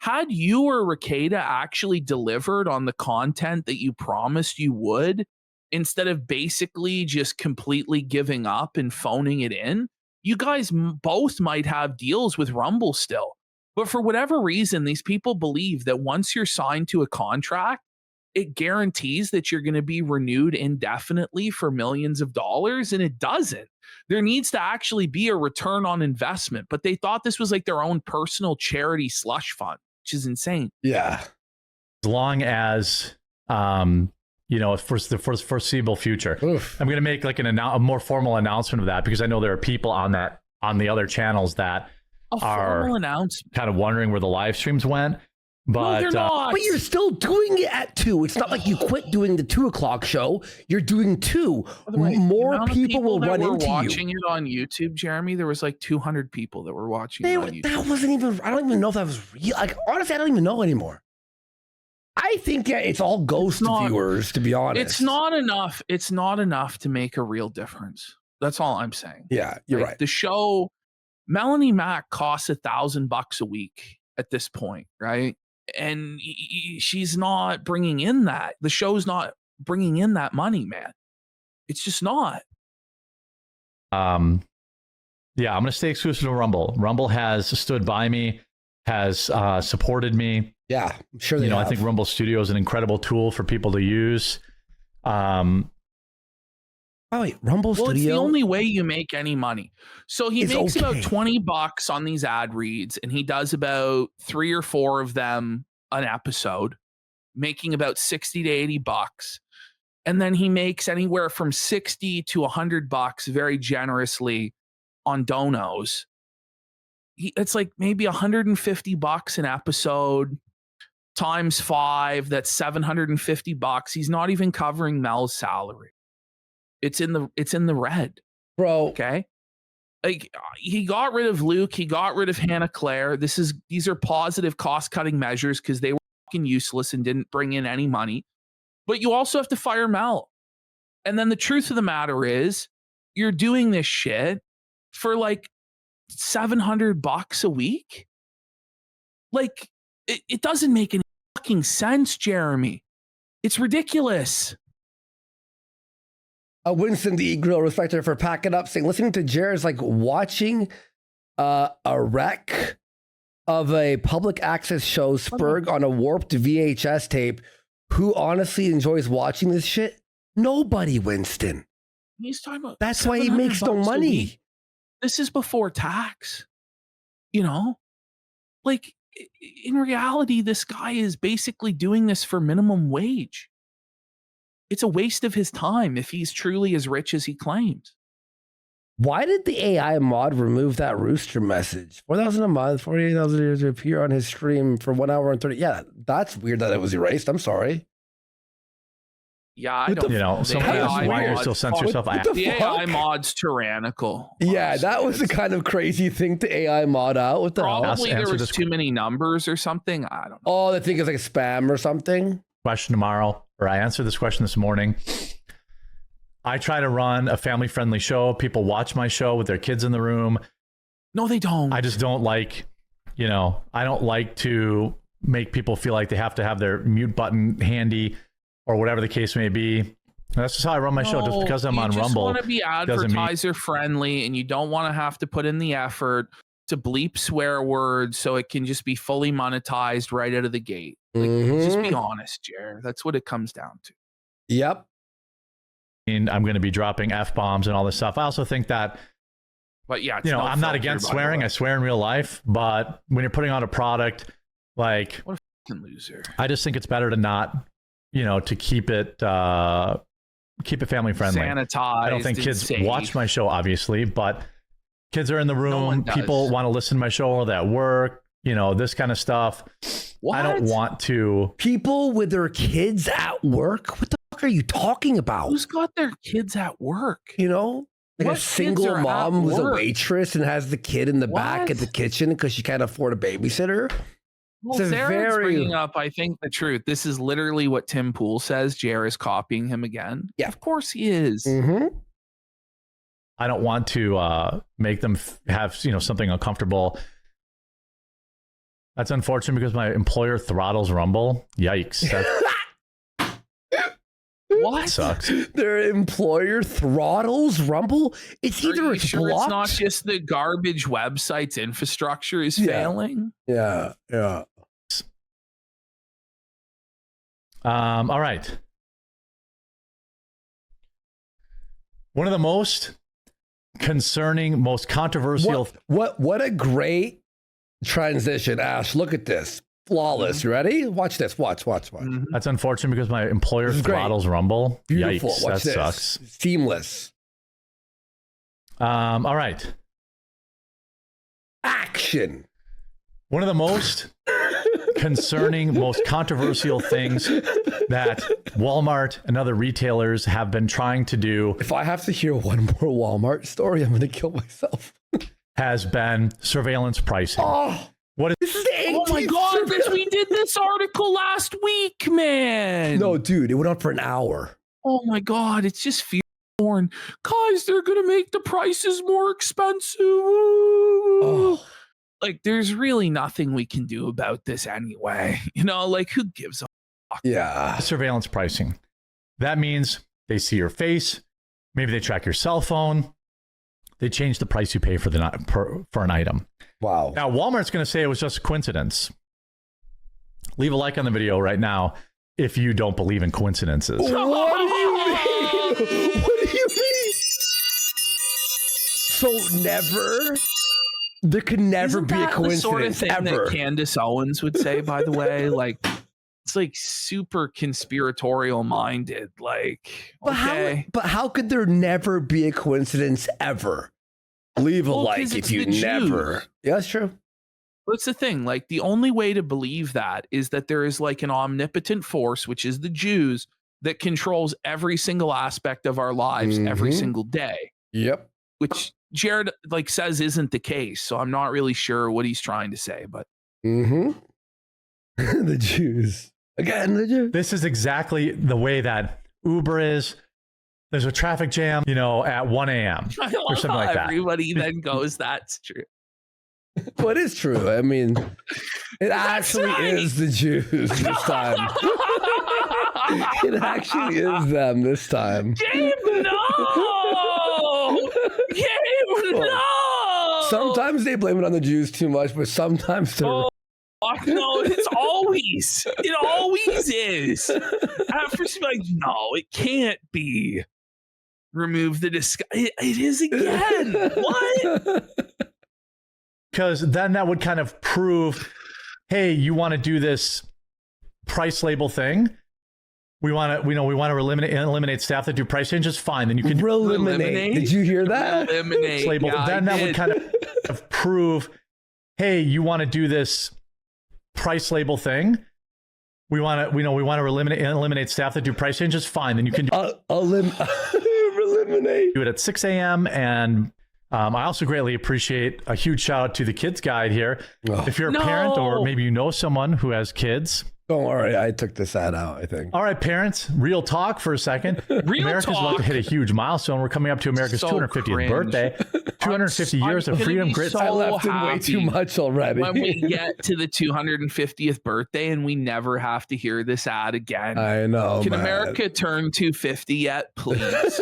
Speaker 2: Had you or Ricada actually delivered on the content that you promised you would, instead of basically just completely giving up and phoning it in, you guys both might have deals with Rumble still. But for whatever reason, these people believe that once you're signed to a contract, it guarantees that you're going to be renewed indefinitely for millions of dollars, and it doesn't. There needs to actually be a return on investment, but they thought this was like their own personal charity slush fund, which is insane.
Speaker 3: Yeah.
Speaker 1: As long as, for the foreseeable future. Oof. I'm going to make like a more formal announcement of that, because I know there are people on the other channels that are kind of wondering where the live streams went. But,
Speaker 2: no, not.
Speaker 3: But you're still doing it at 2. It's not like you quit doing the 2 o'clock show. You're doing 2. More people will run into you.
Speaker 2: Watching it on YouTube, Jeremy, there was like 200 people that were watching it on YouTube.
Speaker 3: That wasn't even, I don't even know if that was real. Like, honestly, I don't even know anymore. I think it's all ghost viewers, to be honest.
Speaker 2: It's not enough. It's not enough to make a real difference. That's all I'm saying.
Speaker 3: Yeah, you're right.
Speaker 2: The show, Melanie Mack costs $1,000 a week at this point, right? And she's not bringing in that. The show's not bringing in that money, man. It's just not.
Speaker 1: Yeah, I'm going to stay exclusive to Rumble. Rumble has stood by me, has supported me.
Speaker 3: Yeah, I'm sure they have.
Speaker 1: I think Rumble Studio is an incredible tool for people to use.
Speaker 3: Rumble Studio?
Speaker 2: Well, it's the only way you make any money. So he makes about $20 on these ad reads, and he does about 3 or 4 of them an episode, making about $60 to $80. And then he makes anywhere from $60 to $100 very generously on donos. It's like maybe $150 an episode times 5. That's $750. He's not even covering Mel's salary. It's in the red,
Speaker 3: bro.
Speaker 2: Okay, like he got rid of Luke, he got rid of Hannah Claire. These are positive cost cutting measures because they were fucking useless and didn't bring in any money. But you also have to fire Mel. And then the truth of the matter is, you're doing this shit for like $700 a week. Like it doesn't make any fucking sense, Jeremy. It's ridiculous.
Speaker 3: Winston the Grill respecter for packing up, saying listening to Jared is like watching a wreck of a public access show spurred on a warped VHS tape. Who honestly enjoys watching this shit? Nobody, Winston.
Speaker 2: He's talking about
Speaker 3: that's why he makes no money.
Speaker 2: This is before tax. Like in reality, this guy is basically doing this for minimum wage. It's a waste of his time if he's truly as rich as he claims.
Speaker 3: Why did the AI mod remove that rooster message? 4,000 a month, 48,000 years to appear on his stream for 1 hour and 30. Yeah, that's weird that it was erased. I'm sorry.
Speaker 2: Yeah, I don't.
Speaker 1: Why you still censor yourself?
Speaker 2: The AI mod's tyrannical.
Speaker 3: Yeah, honestly. That was the kind of crazy thing to AI mod out. What the
Speaker 2: Probably there was too many numbers or something. I don't know.
Speaker 3: Oh, they think it's like a spam or something.
Speaker 1: Question tomorrow, or I answered this question this morning. I try to run a family-friendly show. People watch my show with their kids in the room.
Speaker 2: No, they don't.
Speaker 1: I just don't like, I don't like to make people feel like they have to have their mute button handy or whatever the case may be. And that's just how I run my show. Just because I'm on Rumble. You just
Speaker 2: want to be advertiser friendly, and you don't want to have to put in the effort to bleep swear words so it can just be fully monetized right out of the gate. Like, just be honest, Jer. That's what it comes down to.
Speaker 3: Yep.
Speaker 1: And I'm going to be dropping F-bombs and all this stuff. I also think that,
Speaker 2: but yeah,
Speaker 1: I'm not against swearing. I swear in real life, but when you're putting on a product, like,
Speaker 2: what a fucking loser.
Speaker 1: I just think it's better to not, to keep it family friendly.
Speaker 2: Sanitized.
Speaker 1: I don't think kids watch my show, obviously, but kids are in the room. People want to listen to my show while they're at work, this kind of stuff.
Speaker 3: What?
Speaker 1: I don't want to.
Speaker 3: People with their kids at work? What the fuck are you talking about?
Speaker 2: Who's got their kids at work?
Speaker 3: Like a single mom who's a waitress and has the kid in the back at the kitchen because she can't afford a babysitter.
Speaker 2: Well, Sarah's bringing up, I think, the truth. This is literally what Tim Pool says. Jer is copying him again.
Speaker 3: Yeah,
Speaker 2: of course he is.
Speaker 1: I don't want to make them have something uncomfortable. That's unfortunate because my employer throttles Rumble. Yikes!
Speaker 2: What
Speaker 1: sucks?
Speaker 3: Their employer throttles Rumble. It's either it's
Speaker 2: sure
Speaker 3: blocked.
Speaker 2: It's not just the garbage website's infrastructure is failing.
Speaker 3: Yeah.
Speaker 1: All right. One of the most concerning, most controversial.
Speaker 3: What a great transition, Ash. Look at this. Flawless. You ready? Watch this. Watch.
Speaker 1: That's unfortunate because my employer throttles Rumble.
Speaker 3: Beautiful.
Speaker 1: Yikes.
Speaker 3: Watch
Speaker 1: that
Speaker 3: this.
Speaker 1: Sucks.
Speaker 3: Seamless.
Speaker 1: All right.
Speaker 3: Action.
Speaker 1: One of the most concerning, most controversial things that Walmart and other retailers have been trying to do.
Speaker 3: If I have to hear one more Walmart story, I'm going to kill myself.
Speaker 1: Has been surveillance pricing.
Speaker 3: This is the 18th.
Speaker 2: Oh my God, we did this article last week, man.
Speaker 3: No, dude, it went on for an hour.
Speaker 2: Oh my God, it's just fear porn. Guys, they're going to make the prices more expensive. Oh. Like, there's really nothing we can do about this anyway. Who gives a fuck?
Speaker 3: Yeah.
Speaker 1: Surveillance pricing. That means they see your face. Maybe they track your cell phone. They change the price you pay for an item.
Speaker 3: Wow.
Speaker 1: Now, Walmart's going to say it was just a coincidence. Leave a like on the video right now if you don't believe in coincidences.
Speaker 3: What do you mean? What do you mean? So there could never be a coincidence,
Speaker 2: the sort of thing
Speaker 3: ever.
Speaker 2: That Candace Owens would say, by the way, it's like super conspiratorial minded.
Speaker 3: But how could there never be a coincidence ever? Leave a like if you never.
Speaker 2: Jews.
Speaker 3: Yeah, that's true.
Speaker 2: What's the thing? The only way to believe that is that there is an omnipotent force, which is the Jews, that controls every single aspect of our lives every single day.
Speaker 3: Yep.
Speaker 2: Which Jared says isn't the case. So I'm not really sure what he's trying to say, but
Speaker 3: the Jews. Again, the Jews.
Speaker 1: This is exactly the way that Uber is. There's a traffic jam, at 1 a.m. or something like that.
Speaker 2: Everybody then goes, that's true.
Speaker 3: What is true? I mean, it actually is the Jews this time. It actually is them this time.
Speaker 2: Gabe, no! Gabe, no!
Speaker 3: Sometimes they blame it on the Jews too much, but sometimes they're...
Speaker 2: No, it always is. At first, you're like, no, it can't be. Remove the disguise. It is again. What?
Speaker 1: Because then that would kind of prove, hey, you want to do this price label thing? We want to eliminate staff that do price changes. Fine, then you can
Speaker 3: eliminate. Did you hear that?
Speaker 2: Eliminate.
Speaker 1: Label.
Speaker 2: Yeah,
Speaker 1: then that would kind of prove, hey, you want to do this price label thing? We want to eliminate staff that do price changes. Fine, then you can
Speaker 3: eliminate.
Speaker 1: Do it at 6 a.m. And I also greatly appreciate a huge shout out to the Kids Guide here. If you're a parent or maybe you know someone who has kids,
Speaker 3: Don't worry, I took this ad out, I think.
Speaker 1: All right, parents, real talk for a second. America's about to hit a huge milestone. We're coming up to America's 250th birthday. 250 years of freedom. Grit.
Speaker 3: I left in way too much already.
Speaker 2: When we get to the 250th birthday and we never have to hear this ad again.
Speaker 3: I know.
Speaker 2: Can America turn 250 yet, please?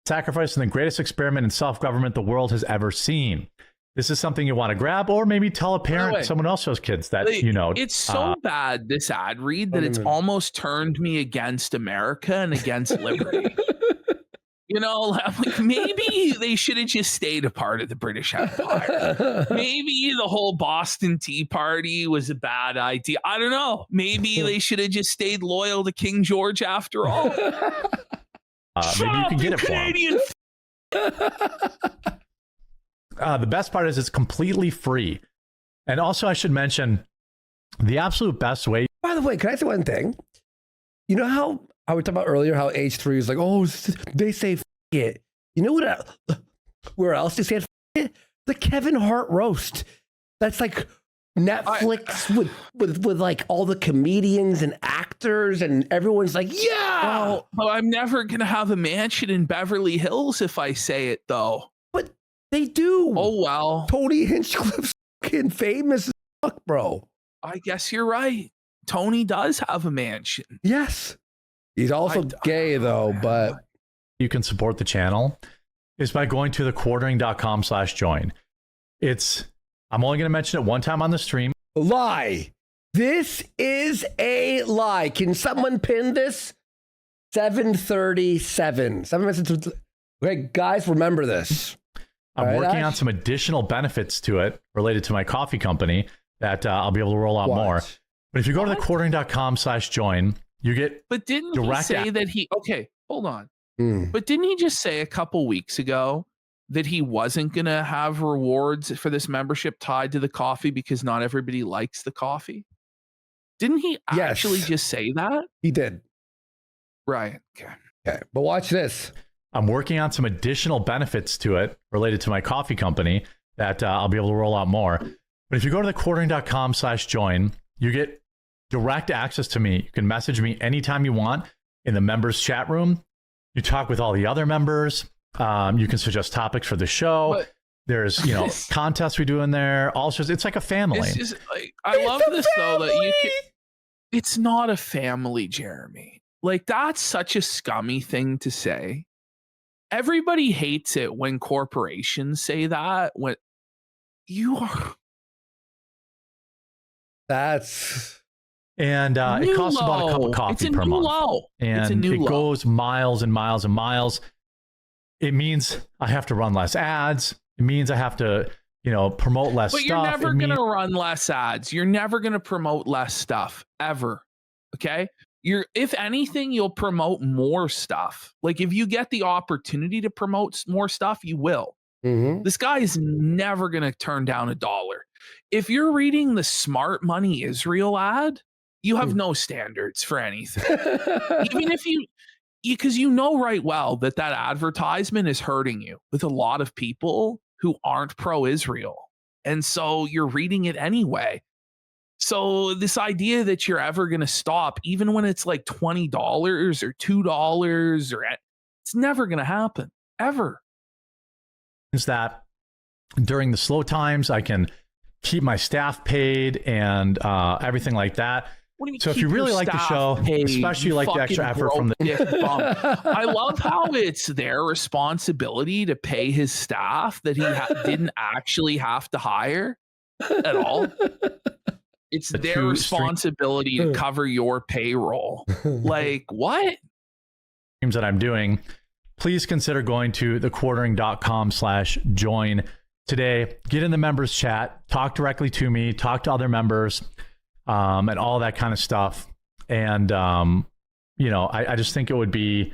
Speaker 1: Sacrificing the greatest experiment in self-government the world has ever seen. This is something you want to grab, or maybe tell a parent, someone else who has kids that,
Speaker 2: It's so bad, this ad read, that it's almost turned me against America and against liberty. Like maybe they should have just stayed a part of the British Empire. Maybe the whole Boston Tea Party was a bad idea. I don't know. Maybe they should have just stayed loyal to King George after all.
Speaker 1: Maybe you can get it Canadian for them. The best part is it's completely free. And also I should mention the absolute best way.
Speaker 3: By the way, can I say one thing? You know how I was talking about earlier how H3 is like, oh, they say f it. You know what? Where else they say f it? The Kevin Hart roast. That's like Netflix with like all the comedians and actors and everyone's like, yeah.
Speaker 2: Well, I'm never going to have a mansion in Beverly Hills if I say it, though.
Speaker 3: But they do.
Speaker 2: Oh, well.
Speaker 3: Tony Hinchcliffe's fucking famous as fuck, bro.
Speaker 2: I guess you're right. Tony does have a mansion.
Speaker 3: Yes. He's also gay, though, but...
Speaker 1: You can support the channel is by going to thequartering.com/join. I'm only going to mention it one time on the stream.
Speaker 3: Lie. This is a lie. Can someone pin this? 7:37. 7 minutes. Okay, guys, remember this.
Speaker 1: I'm working on some additional benefits to it related to my coffee company that I'll be able to roll out more. But if you go to thequartering.com/join, you get
Speaker 2: But didn't he say that he... Okay, hold on. But didn't he just say a couple weeks ago that he wasn't going to have rewards for this membership tied to the coffee because not everybody likes the coffee? Didn't he actually just say that?
Speaker 3: He did.
Speaker 2: Right.
Speaker 3: Okay. But watch this.
Speaker 1: I'm working on some additional benefits to it related to my coffee company that I'll be able to roll out more. But if you go to thequartering.com/join, you get direct access to me. You can message me anytime you want in the members chat room. You talk with all the other members. You can suggest topics for the show.
Speaker 2: But
Speaker 1: there's, contests we do in there. Also, it's like a family.
Speaker 2: It's just, I love this though that you can. It's not a family, Jeremy. Like that's such a scummy thing to say. Everybody hates it when corporations say that. When you are.
Speaker 3: That's.
Speaker 1: And it costs about a cup of coffee per month. And it goes miles and miles and miles. It means I have to run less ads. It means I have to, promote less stuff.
Speaker 2: But you're never going to run less ads. You're never going to promote less stuff ever. Okay? If anything, you'll promote more stuff. Like if you get the opportunity to promote more stuff, you will.
Speaker 3: Mm-hmm.
Speaker 2: This guy is never going to turn down $1. If you're reading the Smart Money Israel ad, you have no standards for anything. Even if because you know right well that advertisement is hurting you with a lot of people who aren't pro-Israel. And so you're reading it anyway. So this idea that you're ever going to stop, even when it's like $20 or $2 it's never going to happen ever.
Speaker 1: Is that during the slow times, I can keep my staff paid and everything like that. So if you really like the show, especially like the extra effort from the...
Speaker 2: I love how it's their responsibility to pay his staff that he didn't actually have to hire at all. It's their responsibility to cover your payroll. Like, what?
Speaker 1: That I'm doing, please consider going to thequartering.com/join today. Get in the members chat, talk directly to me, talk to other members. And all that kind of stuff. And, I just think I would be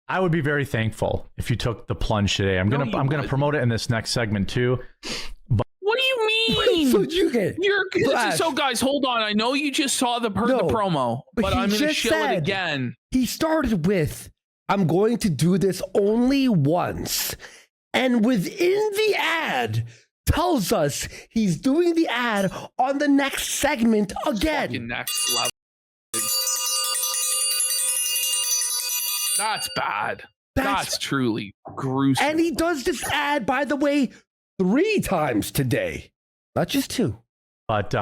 Speaker 1: very thankful if you took the plunge today. I'm going to promote it in this next segment too. But
Speaker 2: what do you mean? So guys, hold on. I know you just saw the promo, but I'm going to show it again.
Speaker 3: He started with, I'm going to do this only once. And within the ad, tells us he's doing the ad on the next segment again.
Speaker 2: Fucking next level. That's bad. That's truly gruesome.
Speaker 3: And he does this ad, by the way, 3 times today, not just 2.
Speaker 1: But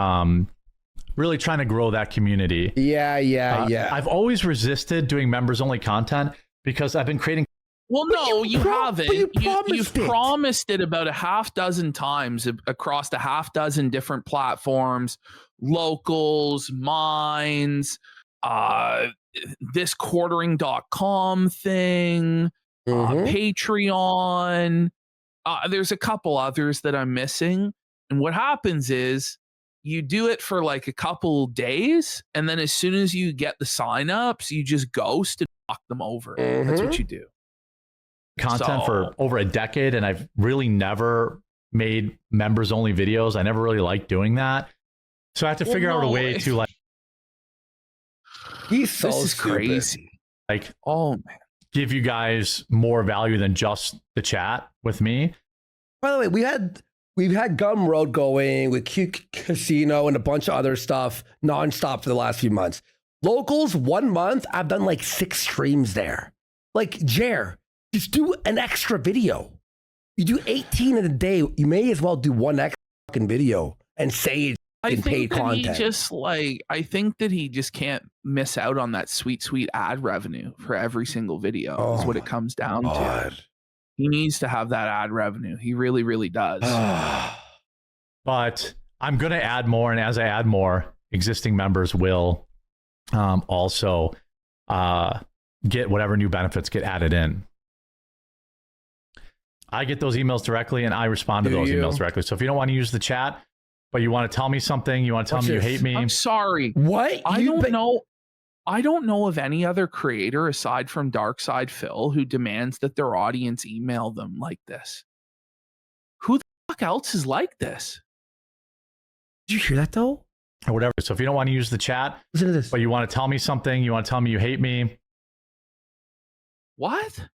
Speaker 1: really trying to grow that community.
Speaker 3: Yeah.
Speaker 1: I've always resisted doing members only content because I've been creating.
Speaker 2: Well, no, you haven't. You've
Speaker 3: it.
Speaker 2: promised it about a half dozen times across a half dozen different platforms, locals, mines, this quartering.com thing, Patreon. There's a couple others that I'm missing. And what happens is you do it for like a couple days, and then as soon as you get the signups, you just ghost and knock them over. That's what you do.
Speaker 1: Content for over a decade, and I've really never made members only videos. I never really liked doing that. So I have to figure out a way to like.
Speaker 3: He's so
Speaker 2: this is
Speaker 3: stupid.
Speaker 2: crazy.
Speaker 1: Like,
Speaker 2: oh man,
Speaker 1: give you guys more value than just the chat with me.
Speaker 3: By the way, we've had Gumroad going with Q Casino and a bunch of other stuff nonstop for the last few months. Locals, 1 month, I've done like 6 streams there. Like, Jer, just do an extra video. You do 18 in a day, you may as well do 1 extra fucking video and say it's paid content.
Speaker 2: I think that he just can't miss out on that sweet ad revenue for every single video. Is what it comes down to. He needs to have that ad revenue. He really, really does.
Speaker 1: But I'm going to add more. And as I add more, existing members will also get whatever new benefits get added in. I get those emails directly and I respond to those emails directly. So if you don't want to use the chat, but you want to tell me something, you want to tell me you hate me.
Speaker 2: I'm sorry.
Speaker 3: What?
Speaker 2: I don't know. I don't know of any other creator aside from Darkside Phil who demands that their audience email them like this. Who the fuck else is like this?
Speaker 3: Did you hear that though?
Speaker 1: Or whatever. So if you don't want to use the chat,
Speaker 3: listen to this.
Speaker 1: But you want to tell me something, you want to tell me you hate me.
Speaker 2: What?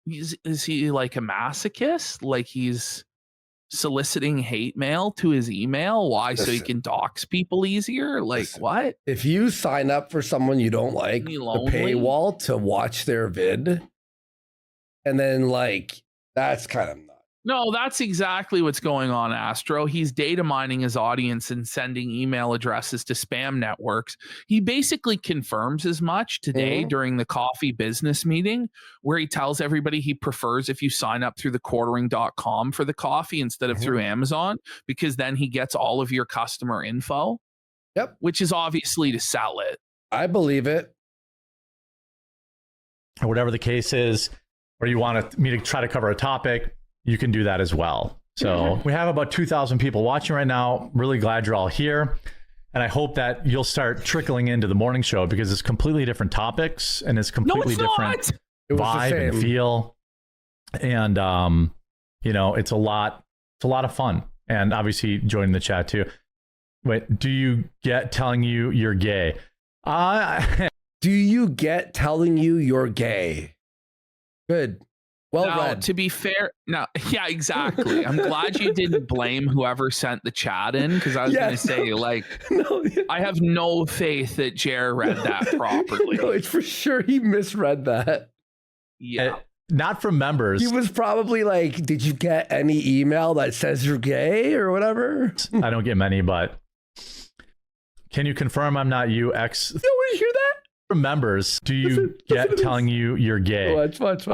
Speaker 2: Is he like a masochist? Like he's soliciting hate mail to his email? Why? So he can dox people easier? Like what?
Speaker 3: If you sign up for someone you don't like, the paywall to watch their vid, and then like that's kind of nuts.
Speaker 2: No, that's exactly what's going on, Astro. He's data mining his audience and sending email addresses to spam networks. He basically confirms as much today during the coffee business meeting, where he tells everybody he prefers if you sign up through the quartering.com for the coffee instead of through Amazon, because then he gets all of your customer info.
Speaker 3: Yep.
Speaker 2: Which is obviously to sell it.
Speaker 3: I believe it.
Speaker 1: Or whatever the case is, or you want me to try to cover a topic, you can do that as well. So we have about 2,000 people watching right now. Really glad you're all here. And I hope that you'll start trickling into the morning show because it's completely different topics and it's completely different vibe and feel. And, you know, it's a lot of fun. And obviously joining the chat too. Wait, do you get telling you you're gay?
Speaker 3: Do you get telling you you're gay? Good. Well read.
Speaker 2: To be fair, yeah, exactly. I'm glad you didn't blame whoever sent the chat in because I was going to say, like, I have no faith that Jer read that properly.
Speaker 3: No, it's for sure he misread that.
Speaker 2: Yeah.
Speaker 1: Not from members.
Speaker 3: He was probably like, did you get any email that says you're gay or whatever?
Speaker 1: I don't get many, but can you confirm I'm not you, X?
Speaker 3: You want to hear that?
Speaker 1: From members, do you get telling you you're gay?
Speaker 3: Watch.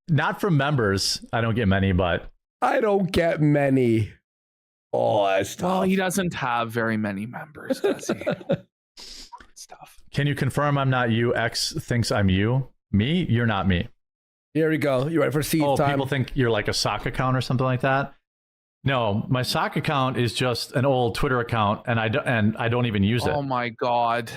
Speaker 1: Not from members. I don't get many, but
Speaker 3: I don't get many. Oh, that's tough.
Speaker 2: Well, he doesn't have very many members, does he? Stuff.
Speaker 1: Can you confirm I'm not you? X thinks I'm you. Me? You're not me.
Speaker 3: Here we go. You ready for seed time?
Speaker 1: People think you're like a sock account or something like that. No, my sock account is just an old Twitter account, and I don't even use it.
Speaker 2: Oh my god.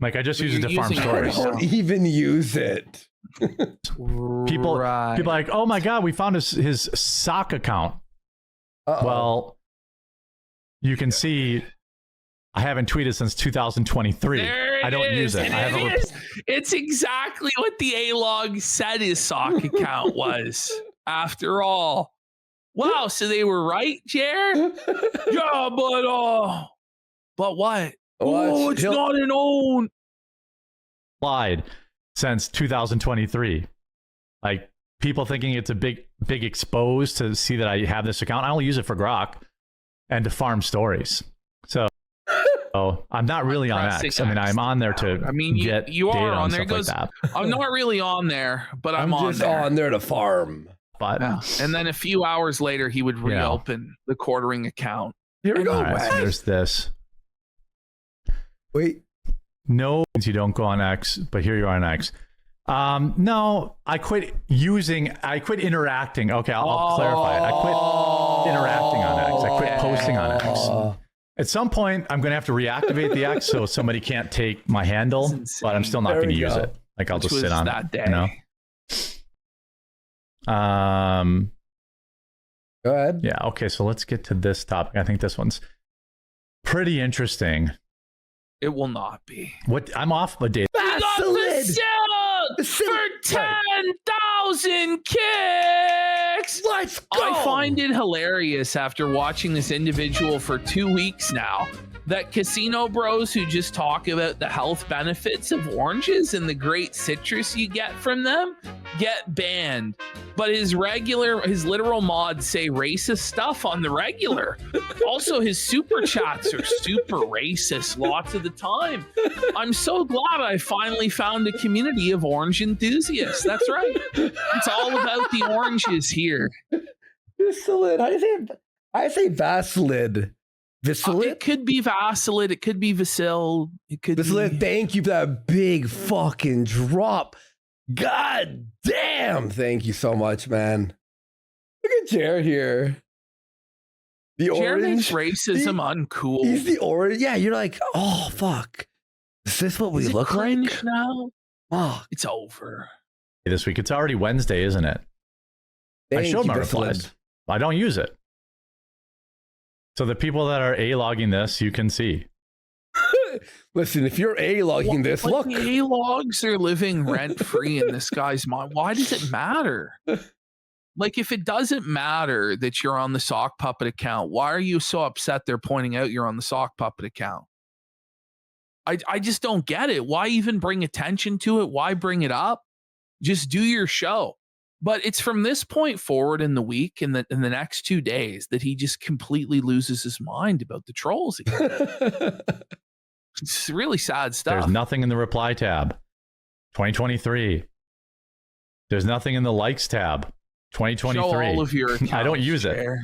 Speaker 1: Like I just use it to farm stories.
Speaker 3: I don't even use it.
Speaker 1: People are like, oh my god, we found his sock account. Well, you can see I haven't tweeted since 2023. I don't use it.
Speaker 2: It's exactly what the A-log said his sock account was. after all. Wow, so they were right, Jer? Yeah, but what? Oh, it's not an own.
Speaker 1: Lied since 2023. Like, people thinking it's a big expose to see that I have this account. I only use it for Grok and to farm stories. So I'm not really on X. I mean, I'm on there to get
Speaker 2: you
Speaker 1: data
Speaker 2: are on there.
Speaker 1: It goes, like
Speaker 2: I'm not really on there, but I'm
Speaker 3: just on there to farm.
Speaker 1: But
Speaker 2: and then a few hours later, he would reopen the quartering account.
Speaker 3: Here we go.
Speaker 1: Right, so there's this.
Speaker 3: Wait.
Speaker 1: No, you don't go on X, but here you are on X. No, I quit interacting. Okay, I'll clarify it. I quit interacting on X. I quit posting on X. At some point, I'm going to have to reactivate the X so somebody can't take my handle, but I'm still not going to use it. Like, I'll just sit on
Speaker 2: that
Speaker 1: it.
Speaker 2: Day.
Speaker 1: You know?
Speaker 3: Go ahead.
Speaker 1: Yeah, okay, so let's get to this topic. I think this one's pretty interesting.
Speaker 2: It will not be.
Speaker 1: What? I'm off a day.
Speaker 2: We got the silk for 10,000 kicks.
Speaker 3: Let's go.
Speaker 2: I find it hilarious after watching this individual for 2 weeks now that casino bros who just talk about the health benefits of oranges and the great citrus you get from them get banned. But his literal mods say racist stuff on the regular. Also, his super chats are super racist lots of the time. I'm so glad I finally found a community of orange enthusiasts. That's right. It's all about the oranges here.
Speaker 3: Vaseline. How do you say? I say Vaseline. Vaseline?
Speaker 2: It could be Vaseline. It could be Vasil. It could
Speaker 3: Vaseline,
Speaker 2: be...
Speaker 3: thank you for that big fucking drop. God damn. Thank you so much, man. Look at Jer here. The
Speaker 2: Jer
Speaker 3: orange.
Speaker 2: makes racism uncool.
Speaker 3: He's the orange. Yeah, you're like, oh, fuck. Is this what we look like?
Speaker 2: Now?
Speaker 3: Oh,
Speaker 2: it's over.
Speaker 1: This week. It's already Wednesday, isn't it? I showed my replies. I don't use it. So the people that are A-logging this, you can see.
Speaker 3: Listen, if you're A-logging this, look.
Speaker 2: The A-logs are living rent-free in this guy's mind. Why does it matter? Like, if it doesn't matter that you're on the Sock Puppet account, why are you so upset they're pointing out you're on the Sock Puppet account? I just don't get it. Why even bring attention to it? Why bring it up? Just do your show. But it's from this point forward in the week, in the next 2 days, that he just completely loses his mind about the trolls again. It's really sad stuff.
Speaker 1: There's nothing in the reply tab. 2023. There's nothing in the likes tab. 2023.
Speaker 2: Show all of your accounts,
Speaker 1: I don't use it.
Speaker 2: Jer.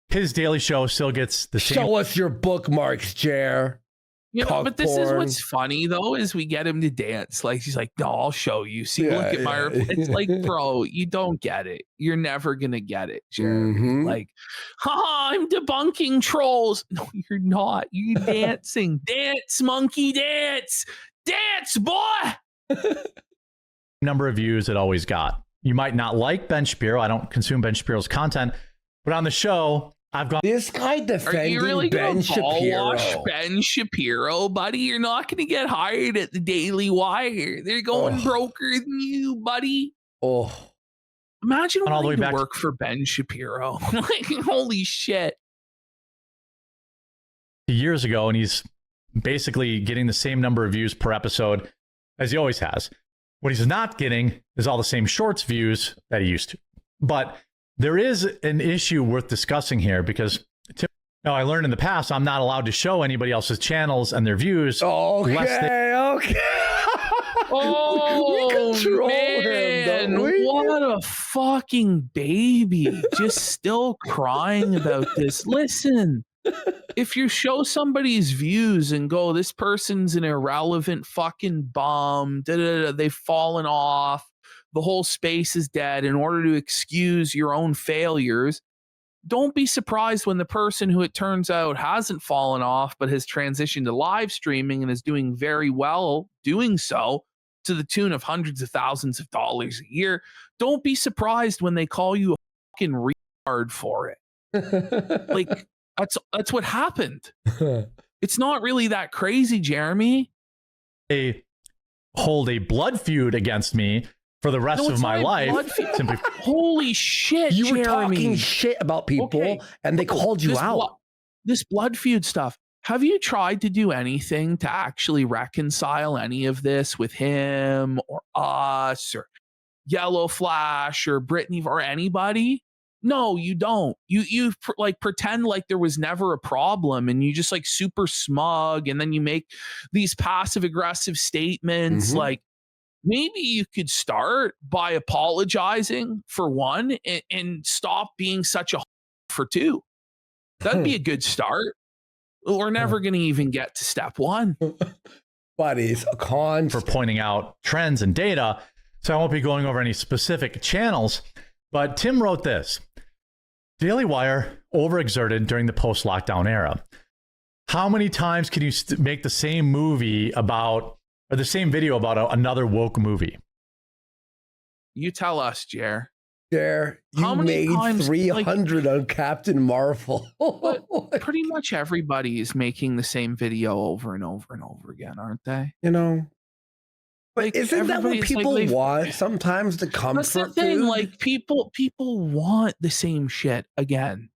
Speaker 1: His daily show still gets the same.
Speaker 3: Show us your bookmarks, Jer.
Speaker 2: You know, but this is what's funny though, is we get him to dance. Like, he's like, no, I'll show you. See, look at my It's like, bro, you don't get it. You're never gonna get it, Jared. Like, I'm debunking trolls. No, you're not. You're dancing. Dance, monkey, dance. Dance, boy.
Speaker 1: Number of views it always got. You might not like Ben Shapiro. I don't consume Ben Shapiro's content, but on the show, I've got
Speaker 3: this guy defending
Speaker 2: really
Speaker 3: Ben Shapiro.
Speaker 2: Wash Ben Shapiro, buddy. You're not going to get hired at the Daily Wire. They're going broker than you, buddy.
Speaker 3: Oh,
Speaker 2: imagine wanting to work for Ben Shapiro. Like, holy shit!
Speaker 1: Years ago, and he's basically getting the same number of views per episode as he always has. What he's not getting is all the same shorts views that he used to. But there is an issue worth discussing here because I learned in the past I'm not allowed to show anybody else's channels and their views.
Speaker 3: Okay.
Speaker 2: Oh,
Speaker 3: we control
Speaker 2: man,
Speaker 3: him,
Speaker 2: what a fucking baby. Just still crying about this. Listen, if you show somebody's views and go, this person's an irrelevant fucking bum, they've fallen off, the whole space is dead, in order to excuse your own failures, don't be surprised when the person who it turns out hasn't fallen off but has transitioned to live streaming and is doing very well doing so to the tune of hundreds of thousands of dollars a year. Don't be surprised when they call you a fucking retard for it. Like, that's what happened. It's not really that crazy, Jeremy.
Speaker 1: They hold a blood feud against me for the rest of my life. Simply,
Speaker 2: holy shit,
Speaker 3: you were
Speaker 2: Jeremy.
Speaker 3: talking shit about people and they called you out.
Speaker 2: This blood feud stuff. Have you tried to do anything to actually reconcile any of this with him or us or Yellow Flash or Brittany or anybody? No, you don't. You like pretend like there was never a problem, and you just like super smug, and then you make these passive aggressive statements. Like, maybe you could start by apologizing for one and stop being such a for two. That'd be a good start. We're never going to even get to step one.
Speaker 3: Buddies, a con
Speaker 1: for pointing out trends and data. So I won't be going over any specific channels, but Tim wrote this. Daily Wire overexerted during the post-lockdown era. How many times can you make the same movie about, or the same video about another woke movie?
Speaker 2: You tell us, Jer.
Speaker 3: Jer, you made times, 300 on Captain Marvel.
Speaker 2: Pretty much everybody is making the same video over and over and over again, aren't they?
Speaker 3: You know, but isn't that what people want? Sometimes the comfort.
Speaker 2: That's the thing.
Speaker 3: Food?
Speaker 2: Like people want the same shit again.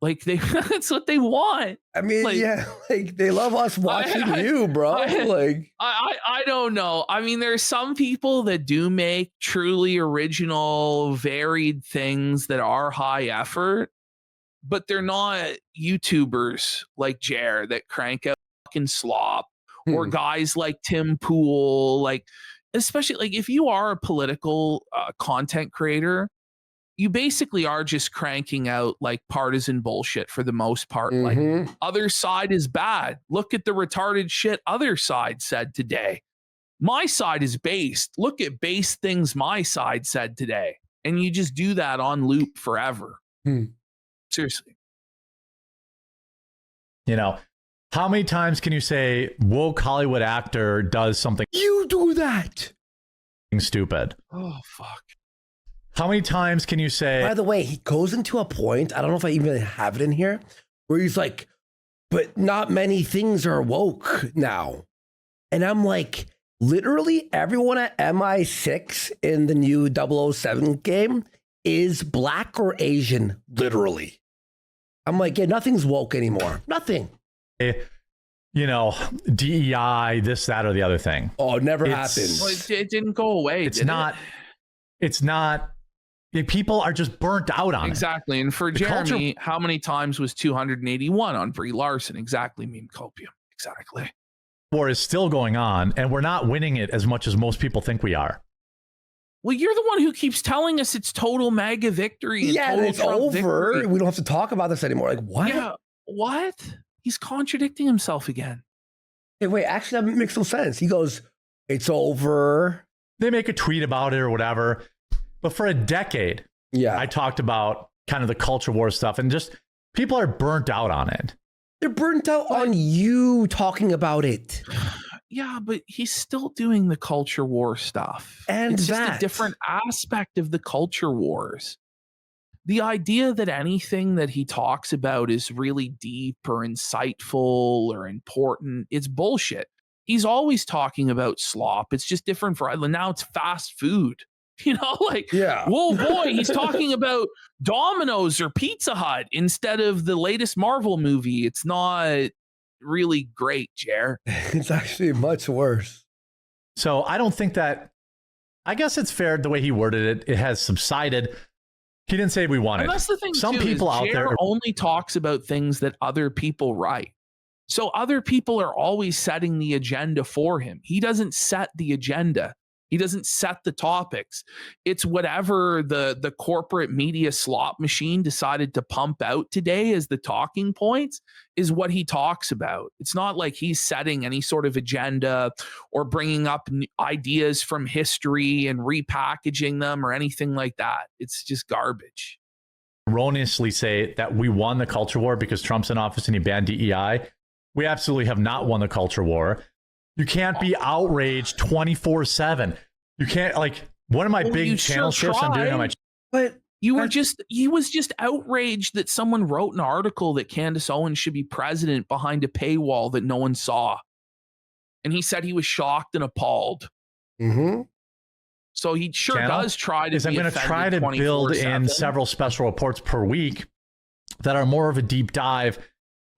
Speaker 2: Like that's what they want.
Speaker 3: I mean, like, yeah, like they love us watching you, bro.
Speaker 2: I don't know. I mean, there's some people that do make truly original, varied things that are high effort, but they're not YouTubers like Jer that crank out fucking slop, or guys like Tim Pool. Like, especially like if you are a political content creator, you basically are just cranking out like partisan bullshit for the most part. Like, other side is bad. Look at the retarded shit other side said today. My side is based. Look at base things my side said today. And you just do that on loop forever. Seriously.
Speaker 1: You know, how many times can you say woke Hollywood actor does something?
Speaker 3: You do that.
Speaker 1: Stupid.
Speaker 2: Oh, fuck.
Speaker 1: How many times can you say?
Speaker 3: By the way, he goes into a point, I don't know if I even have it in here, where he's like, but not many things are woke now. And I'm like, literally everyone at MI6 in the new 007 game is black or Asian, literally. I'm like, yeah, nothing's woke anymore. Nothing.
Speaker 1: You know, DEI, this, that, or the other thing.
Speaker 3: Oh, it never happened.
Speaker 2: Well, it didn't go away.
Speaker 1: It's not. People are just burnt out on it.
Speaker 2: Exactly. And for Jeremy, how many times was 281 on Brie Larson? Exactly, meme copium. Exactly.
Speaker 1: War is still going on, and we're not winning it as much as most people think we are.
Speaker 2: Well, you're the one who keeps telling us it's total MAGA victory.
Speaker 3: Yeah, and it's Trump over. Victory. We don't have to talk about this anymore. Like, what?
Speaker 2: Yeah, what? He's contradicting himself again.
Speaker 3: Hey, wait, actually, that makes no sense. He goes, it's over.
Speaker 1: They make a tweet about it or whatever. But for a decade, I talked about kind of the culture war stuff, and just people are burnt out on it.
Speaker 3: They're burnt out on you talking about it.
Speaker 2: Yeah, but he's still doing the culture war stuff.
Speaker 3: And
Speaker 2: it's just a different aspect of the culture wars. The idea that anything that he talks about is really deep or insightful or important, it's bullshit. He's always talking about slop. It's just different for now. It's fast food. You know, like, whoa, boy, he's talking about Domino's or Pizza Hut instead of the latest Marvel movie. It's not really great, Jer.
Speaker 3: It's actually much worse.
Speaker 1: So I don't think that, I guess it's fair the way he worded it. It has subsided. He didn't say we want it.
Speaker 2: That's the thing.
Speaker 1: Some people out there
Speaker 2: only talks about things that other people write. So other people are always setting the agenda for him. He doesn't set the agenda. He doesn't set the topics. It's whatever the corporate media slot machine decided to pump out today as the talking points is what he talks about. It's not like he's setting any sort of agenda or bringing up ideas from history and repackaging them or anything like that. It's just garbage.
Speaker 1: Erroneously say that we won the culture war because Trump's in office and he banned DEI. We absolutely have not won the culture war. You can't be outraged 24/7. You can't, like, one of my big channel shifts I'm doing on my
Speaker 3: but
Speaker 2: he was just outraged that someone wrote an article that Candace Owens should be president behind a paywall that no one saw. And he said he was shocked and appalled. So he sure does try to.
Speaker 1: I'm going to try to build in several special reports per week that are more of a deep dive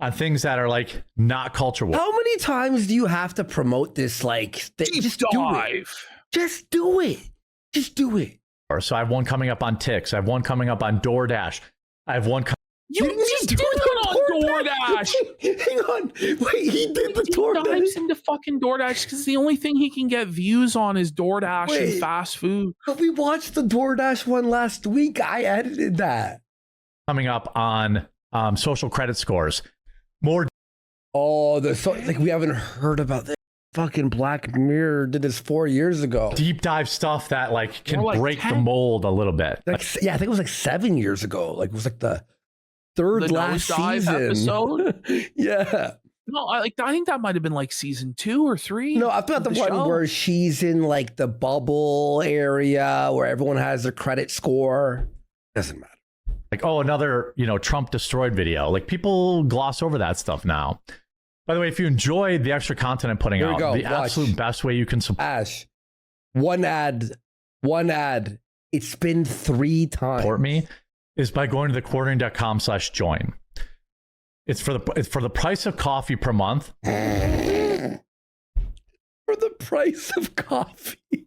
Speaker 1: on things that are like not culture war.
Speaker 3: How many times do you have to promote this? Like, just dive. Just do it. Just do it.
Speaker 1: So I have one coming up on Tix. I have one coming up on DoorDash. I have one.
Speaker 2: You just did one on DoorDash.
Speaker 3: Hang on. Wait, he did the DoorDash.
Speaker 2: He dives into fucking DoorDash because the only thing he can get views on is DoorDash and fast food.
Speaker 3: But we watched the DoorDash one last week. I edited that.
Speaker 1: Coming up on social credit scores. More.
Speaker 3: Oh, like we haven't heard about this. Fucking Black Mirror did this 4 years ago.
Speaker 1: Deep dive stuff that like can break the mold a little bit.
Speaker 3: Yeah, I think it was like 7 years ago. Like it was like the third last season
Speaker 2: episode.
Speaker 3: Yeah.
Speaker 2: No, I think that might have been like season 2 or 3.
Speaker 3: No, I thought the one where she's in like the bubble area where everyone has their credit score. Doesn't matter.
Speaker 1: Like, oh, another, Trump destroyed video. Like people gloss over that stuff now. By the way, if you enjoyed the extra content I'm putting out, the absolute best way you can support
Speaker 3: Ash, one ad. It's been 3 times.
Speaker 1: Support me is by going to thequartering.com/join. It's for the price of coffee per month.
Speaker 3: For the price of coffee.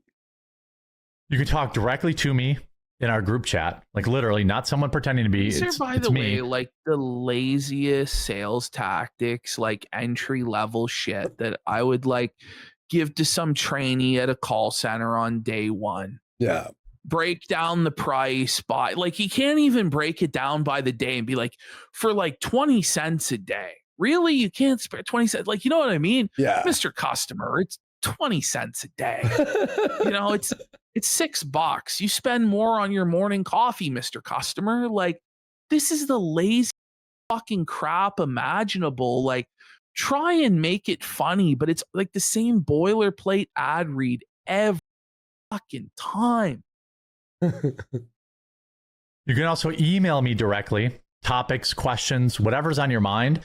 Speaker 1: You can talk directly to me in our group chat, like literally, not someone pretending to be.
Speaker 2: These are, by the way, like the laziest sales tactics, like entry level shit that I would like give to some trainee at a call center on day 1.
Speaker 3: Yeah.
Speaker 2: Break down the price by like he can't even break it down by the day and be like for like 20 cents a day. Really? You can't spare 20 cents? Like, you know what I mean?
Speaker 3: Yeah.
Speaker 2: Mr. Customer, it's 20 cents a day. It's $6. You spend more on your morning coffee, Mr. Customer. Like, this is the lazy fucking crap imaginable. Like, try and make it funny, but it's like the same boilerplate ad read every fucking time.
Speaker 1: You can also email me directly, topics, questions, whatever's on your mind,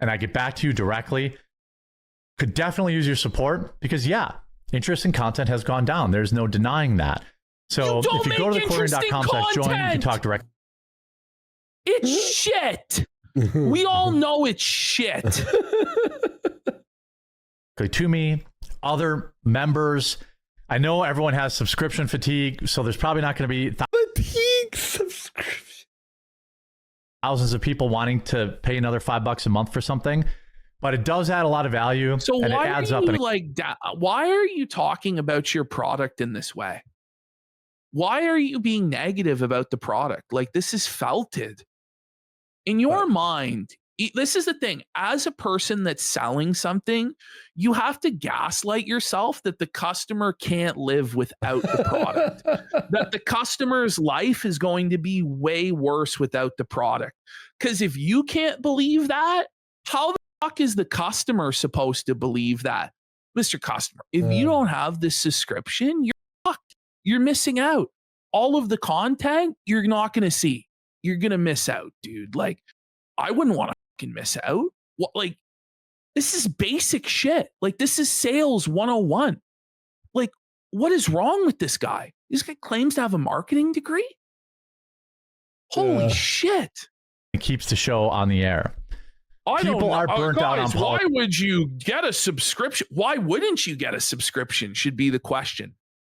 Speaker 1: and I get back to you directly. Could definitely use your support because, interest in content has gone down. There's no denying that. So if you go to thequartering.com/join, you can talk directly.
Speaker 2: It's shit. We all know it's shit.
Speaker 1: To me, other members. I know everyone has subscription fatigue, so there's probably not going to be
Speaker 3: subscription.
Speaker 1: Thousands of people wanting to pay another $5 a month for something. But it does add a lot of value,
Speaker 2: so
Speaker 1: and it adds up.
Speaker 2: Why are you talking about your product in this way? Why are you being negative about the product? Like, this is felted. In your mind, this is the thing. As a person that's selling something, you have to gaslight yourself that the customer can't live without the product. That the customer's life is going to be way worse without the product. Because if you can't believe that, how the fuck is the customer supposed to believe that? Mr. Customer, if you don't have this subscription, you're fucked. You're missing out. All of the content you're not going to see. You're going to miss out, dude. Like, I wouldn't want to fucking miss out. What, like, this is basic shit. Like, this is sales 101. Like, what is wrong with this guy? This guy claims to have a marketing degree? Holy shit.
Speaker 1: It keeps the show on the air. People are burnt out on
Speaker 2: politics. Why would you get a subscription? Why wouldn't you get a subscription should be the question.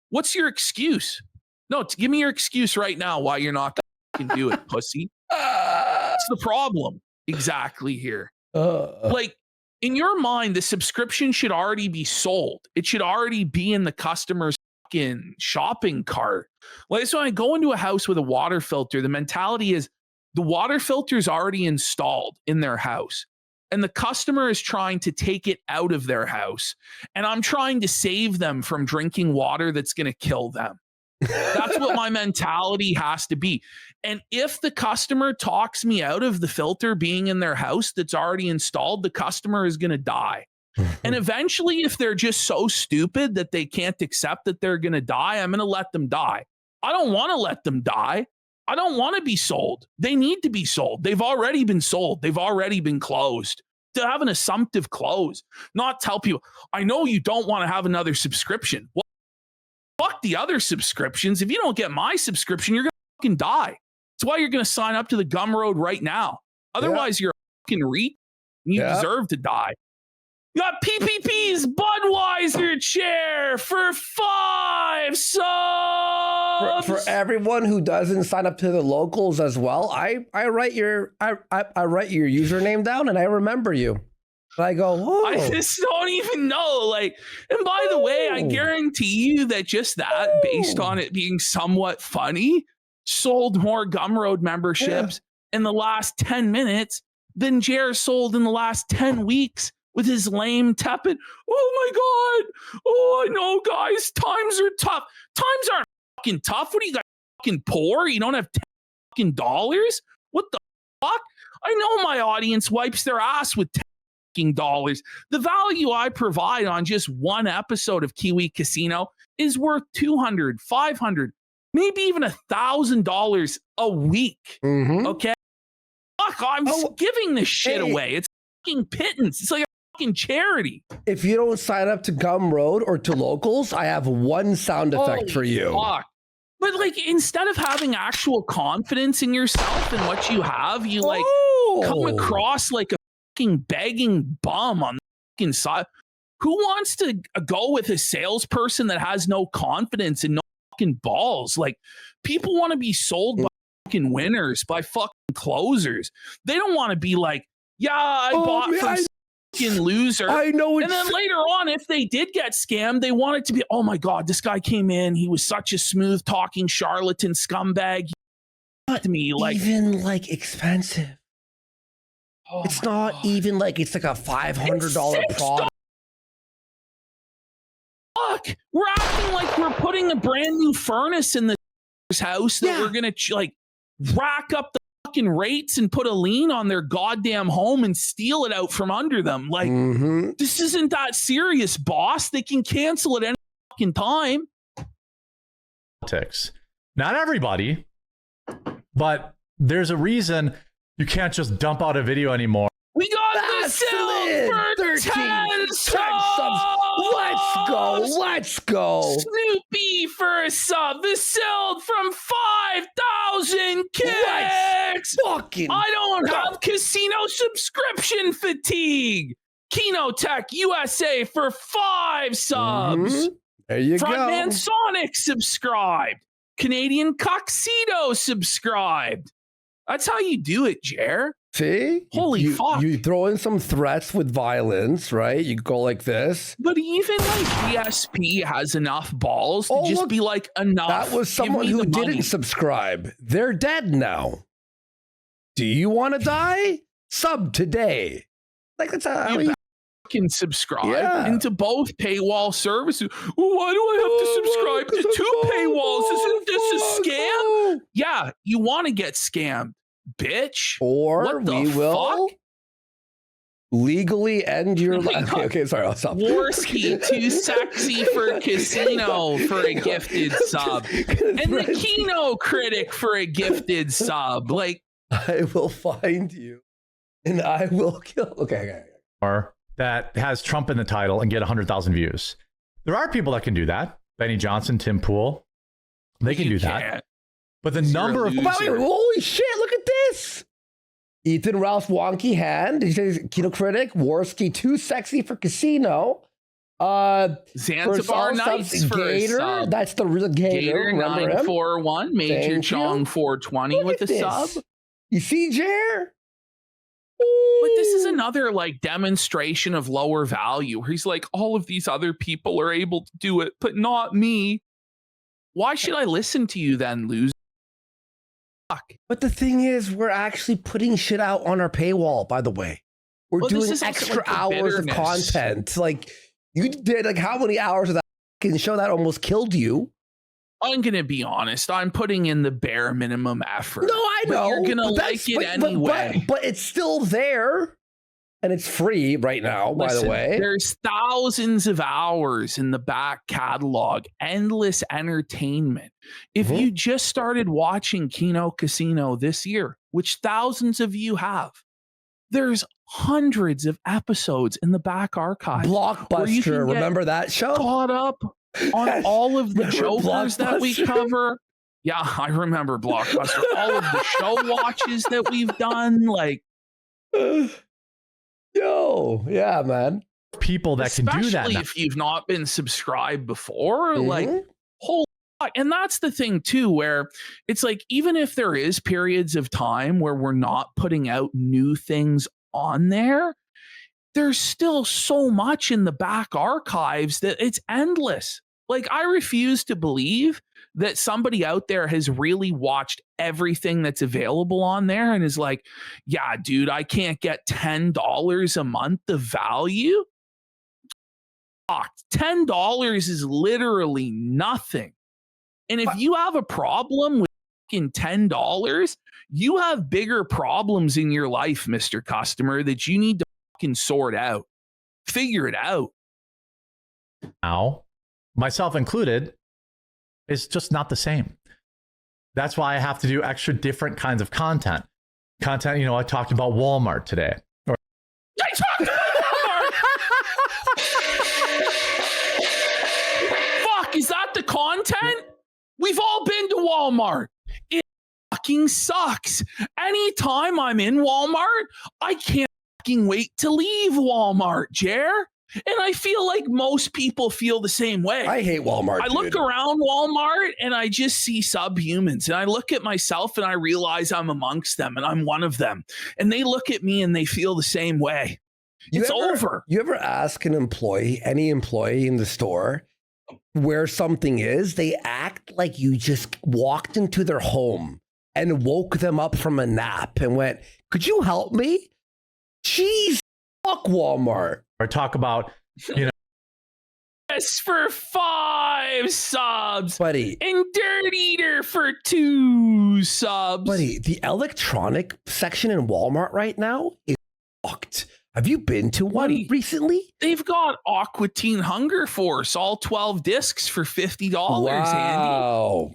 Speaker 2: What's your excuse? No, give me your excuse right now why you're not going to do it, pussy. That's the problem exactly here. Like, in your mind, the subscription should already be sold. It should already be in the customer's fucking shopping cart. Like, so when I go into a house with a water filter, the mentality is, the water filter is already installed in their house and the customer is trying to take it out of their house. And I'm trying to save them from drinking water that's going to kill them. That's what my mentality has to be. And if the customer talks me out of the filter being in their house that's already installed, the customer is going to die. And eventually, if they're just so stupid that they can't accept that they're going to die, I'm going to let them die. I don't want to let them die. I don't want to be sold. They need to be sold. They've already been sold. They've already been closed. To have an assumptive close, not tell people, I know you don't want to have another subscription. Well, fuck the other subscriptions. If you don't get my subscription, you're going to fucking die. That's why you're going to sign up to the Gumroad right now. Otherwise, you're a fucking reet. You deserve to die. You got PPP's Budweiser chair for 5 subs.
Speaker 3: For everyone who doesn't sign up to the locals as well, I write your username down and I remember you. And I go, whoa.
Speaker 2: I just don't even know. Like, and by the way, I guarantee you that just that, based on it being somewhat funny, sold more Gumroad memberships in the last 10 minutes than Jer sold in the last 10 weeks. With his lame, tepid, oh my God. Oh, I know, guys. Times are tough. Times aren't fucking tough. What are you guys, fucking poor? You don't have fucking dollars? What the fuck? I know my audience wipes their ass with fucking dollars. The value I provide on just one episode of Kiwi Casino is worth $200, $500, maybe even $1,000 a week.
Speaker 3: Mm-hmm.
Speaker 2: Okay? Fuck, I'm giving this shit away. It's fucking pittance. It's like charity.
Speaker 3: If you don't sign up to Gumroad or to locals, I have one sound effect for you.
Speaker 2: Fuck. But like, instead of having actual confidence in yourself and what you have, you like come across like a fucking begging bum on the fucking side. Who wants to go with a salesperson that has no confidence and no fucking balls? Like, people want to be sold by fucking winners, by fucking closers. They don't want to be like, yeah, I bought from loser.
Speaker 3: I know.
Speaker 2: And then later on, if they did get scammed, they want it to be, oh my God, this guy came in. He was such a smooth talking charlatan scumbag.
Speaker 3: Not
Speaker 2: me like
Speaker 3: even like expensive. It's not even like it's like a $500 product.
Speaker 2: Fuck, we're acting like we're putting a brand new furnace in the house that we're gonna like rack up the fucking rates and put a lien on their goddamn home and steal it out from under them. Like, this isn't that serious, boss. They can cancel it any fucking time.
Speaker 1: Not everybody, but there's a reason you can't just dump out a video anymore.
Speaker 2: We got the sale for 10 subs.
Speaker 3: Let's go.
Speaker 2: Snoopy for a sub. The sold from 5,000 kicks. I don't have casino subscription fatigue. Kinotech USA for 5 subs.
Speaker 3: There you go.
Speaker 2: Frontman Sonic subscribed. Canadian Coxito subscribed. That's how you do it, Jer.
Speaker 3: See?
Speaker 2: Holy fuck.
Speaker 3: You throw in some threats with violence, right? You go like this.
Speaker 2: But even like DSP has enough balls to just be like, enough.
Speaker 3: That was someone who didn't subscribe. They're dead now. Do you want to die? Sub today. Like, that's how you
Speaker 2: can subscribe into both paywall services. Well, why do I have to subscribe to 2 paywalls? Isn't this a scam? Yeah, you want to get scammed, bitch.
Speaker 3: Or we will legally end your life. Okay, sorry, I'll stop.
Speaker 2: Warski, too sexy for casino for a gifted sub. And the Kino Critic for a gifted sub. Like,
Speaker 3: I will find you and I will kill. Okay.
Speaker 1: That has Trump in the title and get 100,000 views. There are people that can do that. Benny Johnson, Tim Pool, they can do that. But the number of
Speaker 3: holy shit, look at this. Ethan Ralph Wonky Hand, he says Kino Critic, Warski too sexy for casino.
Speaker 2: Zanzibar Nights for
Speaker 3: Gator.
Speaker 2: Sub.
Speaker 3: That's the real Gator.
Speaker 2: Gator 941, Major Chong 420 with a sub.
Speaker 3: You see, Jer?
Speaker 2: But this is another like demonstration of lower value where he's like, all of these other people are able to do it, but not me. Why should I listen to you then, loser? Fuck.
Speaker 3: But the thing is, we're actually putting shit out on our paywall, by the way. We're doing extra hours of content. Like, you did, like, how many hours of that fucking show that almost killed you?
Speaker 2: I'm going to be honest. I'm putting in the bare minimum effort.
Speaker 3: No, I know.
Speaker 2: You're going to like it anyway.
Speaker 3: But it's still there. And it's free right now, by the way.
Speaker 2: There's thousands of hours in the back catalog. Endless entertainment. If you just started watching Kino Casino this year, which thousands of you have, there's hundreds of episodes in the back archive.
Speaker 3: Blockbuster. Remember that show?
Speaker 2: Caught up on all of the
Speaker 3: Remember
Speaker 2: jokers that we
Speaker 3: Blockbuster?
Speaker 2: cover. Yeah, I remember Blockbuster. All of the show watches that we've done, like,
Speaker 3: yo, yeah, man.
Speaker 1: People that can do that
Speaker 2: especially
Speaker 1: now.
Speaker 2: if you've not been subscribed before, like,
Speaker 3: Mhm.
Speaker 2: holy fuck. And that's the thing too, where it's like, even if there is periods of time where we're not putting out new things on there, there's still so much in the back archives that it's endless. Like, I refuse to believe that somebody out there has really watched everything that's available on there and is like, yeah, dude, I can't get $10 a month of value. Fuck, $10 is literally nothing. And if you have a problem with fucking $10, you have bigger problems in your life, Mr. Customer, that you need to fucking sort out. Figure it out.
Speaker 1: Now, myself included, is just not the same. That's why I have to do extra different kinds of content. You know, I talked about Walmart today.
Speaker 2: I talked about Walmart. Fuck, is that the content? We've all been to Walmart. It fucking sucks. Anytime I'm in Walmart, I can't fucking wait to leave Walmart, Jer. And I feel like most people feel the same way.
Speaker 3: I hate Walmart.
Speaker 2: I look around Walmart and I just see subhumans, and I look at myself and I realize I'm amongst them and I'm one of them. And they look at me and they feel the same way. It's over.
Speaker 3: You ever ask an employee, any employee in the store, where something is? They act like you just walked into their home and woke them up from a nap and went, "Could you help me?" Jeez, fuck Walmart.
Speaker 1: Or talk about, you know,
Speaker 2: Yes, for 5 subs.
Speaker 3: Buddy.
Speaker 2: And Dirt Eater for 2 subs.
Speaker 3: Buddy, the electronic section in Walmart right now is fucked. Have you been to one
Speaker 2: Buddy,
Speaker 3: recently?
Speaker 2: They've got Aqua Teen Hunger Force, all 12 discs for $50, Andy.
Speaker 3: Wow.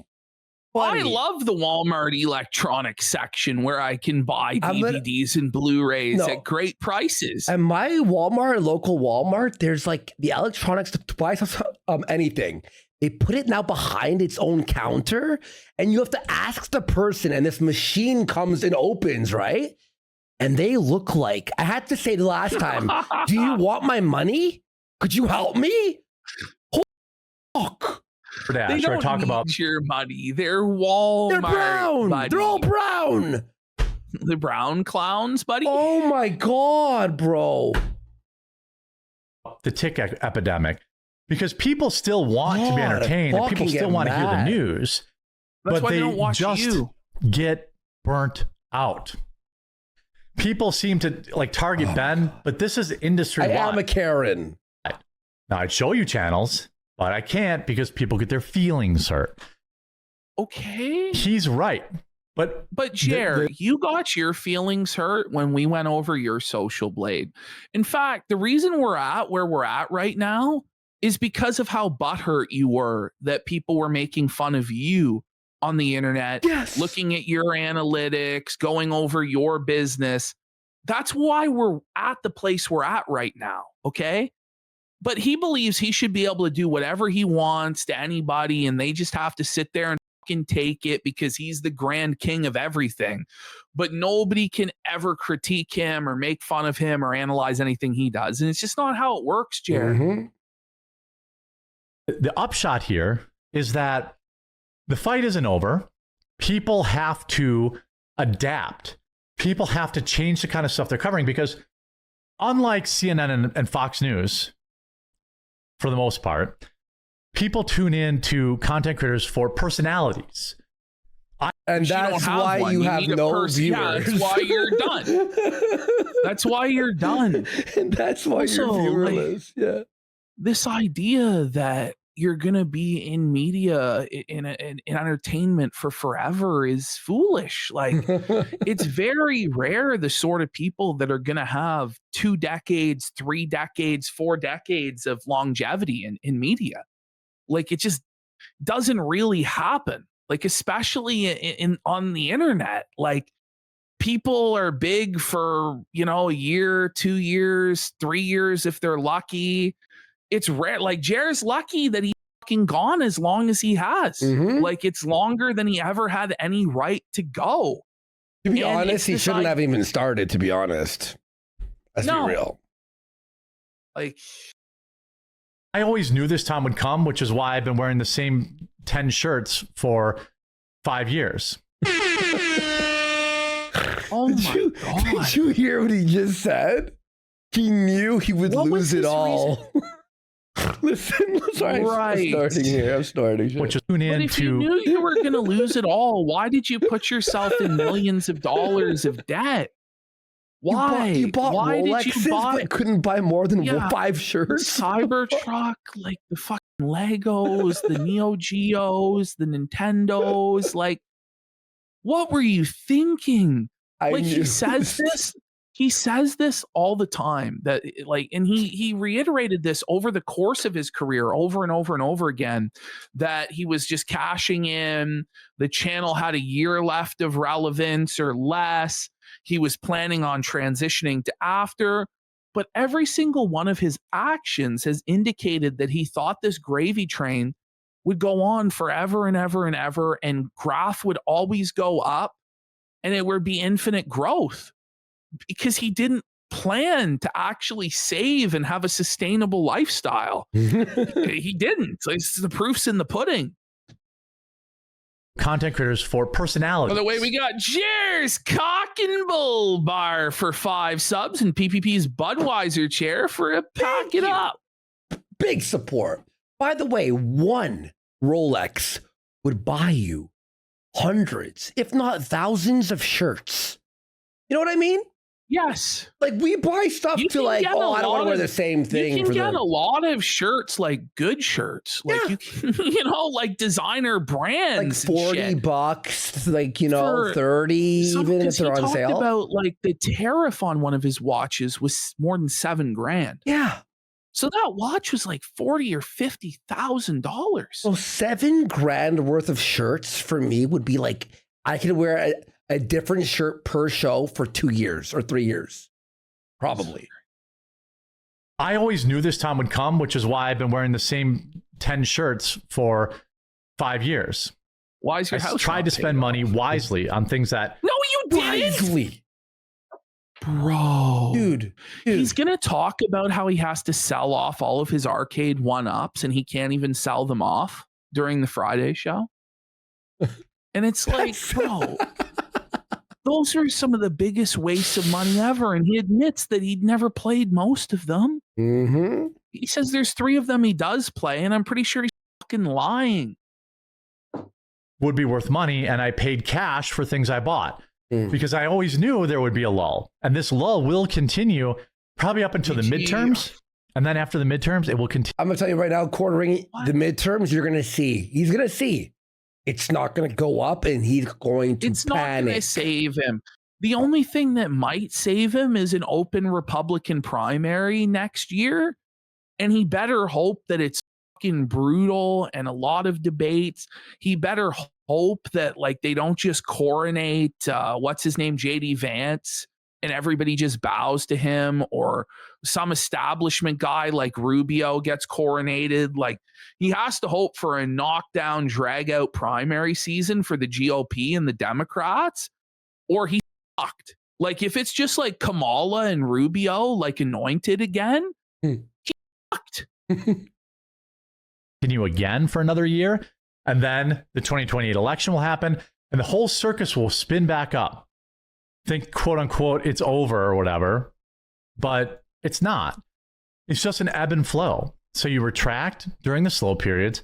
Speaker 2: I love the Walmart electronic section where I can buy DVDs and Blu-rays at great prices.
Speaker 3: At my Walmart, local Walmart, there's like the electronics to buy anything. They put it now behind its own counter, and you have to ask the person, and this machine comes and opens, right? And they look like, I had to say the last time, do you want my money? Could you help me? Fuck.
Speaker 2: They don't
Speaker 1: talk
Speaker 2: need
Speaker 1: about
Speaker 2: your money. They're Walmart.
Speaker 3: They're brown.
Speaker 2: Buddy.
Speaker 3: They're all brown.
Speaker 2: The brown clowns, buddy.
Speaker 3: Oh my God, bro.
Speaker 1: the tick epidemic, because people still want to be entertained and people still want to hear the news.
Speaker 2: That's
Speaker 1: but
Speaker 2: why
Speaker 1: they
Speaker 2: don't watch
Speaker 1: just
Speaker 2: you.
Speaker 1: get burnt out. People seem to like target Ben, but this is industry wide.
Speaker 3: I am a Karen.
Speaker 1: Now I'd show you channels, but I can't because people get their feelings hurt.
Speaker 2: Okay.
Speaker 1: He's right. But
Speaker 2: Jer, you got your feelings hurt when we went over your social blade. In fact, the reason we're at where we're at right now is because of how butthurt you were that people were making fun of you on the internet, looking at your analytics, going over your business. That's why we're at the place we're at right now, okay? But he believes he should be able to do whatever he wants to anybody, and they just have to sit there and fucking take it because he's the grand king of everything. But nobody can ever critique him or make fun of him or analyze anything he does. And it's just not how it works, Jared.
Speaker 3: Mm-hmm.
Speaker 1: The upshot here is that the fight isn't over. People have to adapt. People have to change the kind of stuff they're covering because unlike CNN and Fox News, for the most part, people tune in to content creators for personalities.
Speaker 3: And that's why you have no viewers.
Speaker 2: Yeah, that's why you're done. That's why you're done.
Speaker 3: And that's why you're viewerless. Yeah.
Speaker 2: This idea that you're going to be in media, in entertainment for forever is foolish. Like, it's very rare the sort of people that are going to have 2 decades, 3 decades, 4 decades of longevity in media. Like, it just doesn't really happen. Like, especially on the internet, like, people are big for, a year, 2 years, 3 years if they're lucky. It's rare. Like, Jared's lucky that he fucking gone as long as he has.
Speaker 3: Mhm.
Speaker 2: Like, it's longer than he ever had any right to go.
Speaker 3: To be
Speaker 2: And
Speaker 3: honest, he shouldn't have even started, to be honest. Let's be real.
Speaker 2: Like,
Speaker 1: I always knew this time would come, which is why I've been wearing the same 10 shirts for 5 years.
Speaker 2: oh my God.
Speaker 3: Did you hear what he just said? He knew he would lose it all. Listen, sorry, I'm starting here.
Speaker 1: Which is tune in
Speaker 2: but if you knew you were going to lose it all, why did you put yourself in millions of dollars of debt? Why?
Speaker 3: You bought
Speaker 2: why
Speaker 3: Rolexes,
Speaker 2: did you buy?
Speaker 3: but couldn't buy more than 5 shirts?
Speaker 2: Cybertruck, like the fucking Legos, the Neo Geos, the Nintendos. Like, what were you thinking? He says this all the time, that like, and he reiterated this over the course of his career over and over and over again, that he was just cashing in. The channel had a year left of relevance or less. He was planning on transitioning to after, but every single one of his actions has indicated that he thought this gravy train would go on forever and ever and ever, and graph would always go up, and it would be infinite growth. Because he didn't plan to actually save and have a sustainable lifestyle. He didn't. So the proof's in the pudding.
Speaker 1: Content creators for personality.
Speaker 2: By the way, we got Cheers Cock and Bull Bar for 5 subs, and PPP's Budweiser chair for a pack it up.
Speaker 3: Big support. By the way, one Rolex would buy you hundreds, if not thousands of shirts. You know what I mean?
Speaker 2: Yes.
Speaker 3: Like, we buy stuff to like, oh, I don't want to wear the same thing.
Speaker 2: You can get a lot of shirts, like good shirts. Like, you can, like designer brands.
Speaker 3: Like $40, like, 30, even if they're on sale.
Speaker 2: About like the tariff on one of his watches was more than $7,000.
Speaker 3: Yeah.
Speaker 2: So that watch was like $40,000 or $50,000.
Speaker 3: So $7,000 worth of shirts for me would be like, I could wear a different shirt per show for 2 years or 3 years, probably.
Speaker 1: I always knew this time would come, which is why I've been wearing the same 10 shirts for 5 years.
Speaker 2: Why is your house?
Speaker 1: Tried to spend money wisely on things that.
Speaker 2: No, you didn't.
Speaker 3: Wisely.
Speaker 2: Bro.
Speaker 3: Dude.
Speaker 2: He's going to talk about how he has to sell off all of his arcade 1-ups, and he can't even sell them off during the Friday show. And it's like, bro, those are some of the biggest wastes of money ever. And he admits that he'd never played most of them.
Speaker 3: Mm-hmm.
Speaker 2: He says there's 3 of them he does play, and I'm pretty sure he's fucking lying.
Speaker 1: Would be worth money, and I paid cash for things I bought because I always knew there would be a lull. And this lull will continue probably up until the midterms. And then after the midterms, it will continue.
Speaker 3: I'm going to tell you right now, quartering the midterms, you're going to see. He's going to see. It's not going to go up, and he's going to
Speaker 2: It's
Speaker 3: panic.
Speaker 2: not going to save him. The only thing that might save him is an open Republican primary next year. And he better hope that it's fucking brutal and a lot of debates. He better hope that like they don't just coronate, what's his name, JD Vance, and everybody just bows to him, or some establishment guy like Rubio gets coronated. Like, he has to hope for a knockdown, drag out primary season for the GOP and the Democrats, or he's fucked. Like, if it's just like Kamala and Rubio, like anointed again, he's fucked.
Speaker 1: Continue again for another year, and then the 2028 election will happen, and the whole circus will spin back up. Think, quote unquote, it's over or whatever, but it's not. It's just an ebb and flow. So you retract during the slow periods.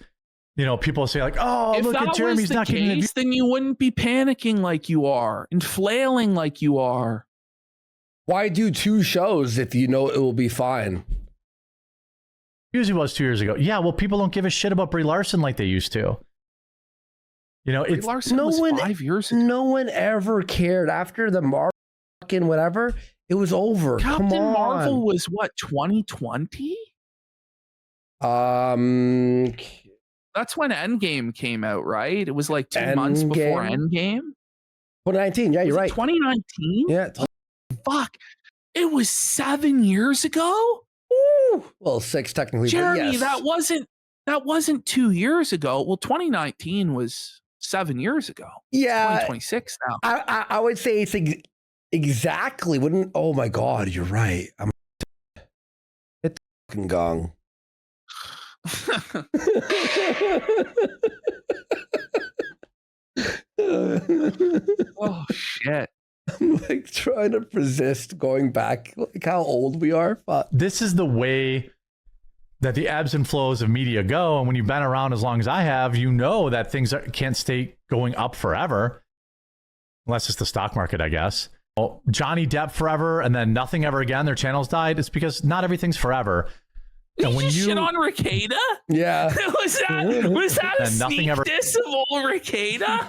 Speaker 1: People say like, "Oh,
Speaker 2: if
Speaker 1: look at Jeremy's not getting the views."
Speaker 2: Then you wouldn't be panicking like you are and flailing like you are.
Speaker 3: Why do 2 shows if you know it will be fine?
Speaker 1: Usually was 2 years ago. Yeah, well, people don't give a shit about Brie Larson like they used to. It's
Speaker 2: Larson was 5 years ago.
Speaker 3: No one ever cared after the Marvel fucking whatever. It was over.
Speaker 2: Captain Marvel was what, 2020? That's when Endgame came out, right? It was like 2 months before Endgame.
Speaker 3: 2019. Yeah, you're right.
Speaker 2: 2019?
Speaker 3: Yeah.
Speaker 2: Fuck. It was 7 years ago?
Speaker 3: Ooh. Well, 6 technically.
Speaker 2: Jeremy,
Speaker 3: but yes.
Speaker 2: that wasn't That wasn't 2 years ago. Well, 2019 was 7 years ago.
Speaker 3: Yeah.
Speaker 2: 2026 now.
Speaker 3: I would say it's exactly. Wouldn't? Oh my God, you're right. I'm hit the fucking gong.
Speaker 2: Oh shit.
Speaker 3: I'm like trying to resist going back, like how old we are. Fuck.
Speaker 1: This is the way that the ebbs and flows of media go. And when you've been around as long as I have, you know that things can't stay going up forever. Unless it's the stock market, I guess. Well, Johnny Depp forever and then nothing ever again. Their channels died. It's because not everything's forever.
Speaker 2: And when you shit on Ricada?
Speaker 3: Yeah.
Speaker 2: was that a sneak diss of old Ricada?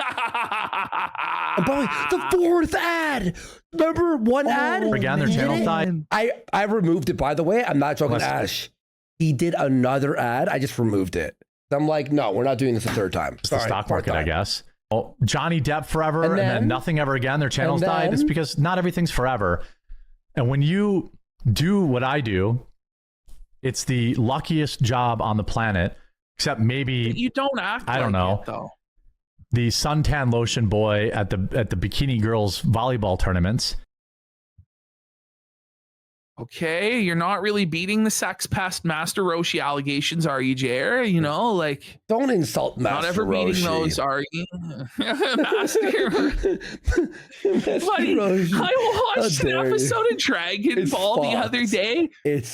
Speaker 3: The fourth ad. Remember one ad?
Speaker 1: Again, their channel died.
Speaker 3: I removed it, by the way. I'm not joking, Ash. He did another ad. I just removed it. I'm like, no, we're not doing this a third time.
Speaker 1: It's the stock market, I guess. Well, Johnny Depp forever and then nothing ever again. Their channels died. It's because not everything's forever. And when you do what I do, it's the luckiest job on the planet, except maybe
Speaker 2: but you don't act.
Speaker 1: I don't know.
Speaker 2: It, though.
Speaker 1: The suntan lotion boy at the bikini girls volleyball tournaments.
Speaker 2: Okay, you're not really beating the sex pest Master Roshi allegations, are you, Jer? You know, like
Speaker 3: don't insult Master Roshi.
Speaker 2: Not ever beating those, are you, Master? Buddy, I watched an episode of Dragon Ball the other day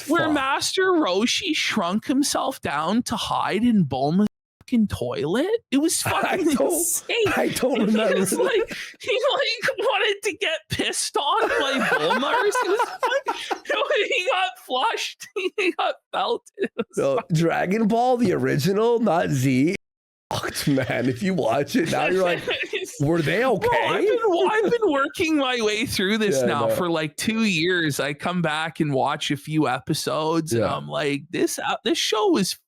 Speaker 2: where Master Roshi shrunk himself down to hide in Bulma's fucking toilet. It was fucking insane.
Speaker 3: I don't remember.
Speaker 2: He wanted to get pissed on by Bulma. He got flushed. He got belted.
Speaker 3: So Dragon Ball, the original, not Z. Fucked, man. If you watch it now, you're like, were they okay?
Speaker 2: Bro, I've been working my way through this now for like 2 years. I come back and watch a few episodes, and I'm like, this show is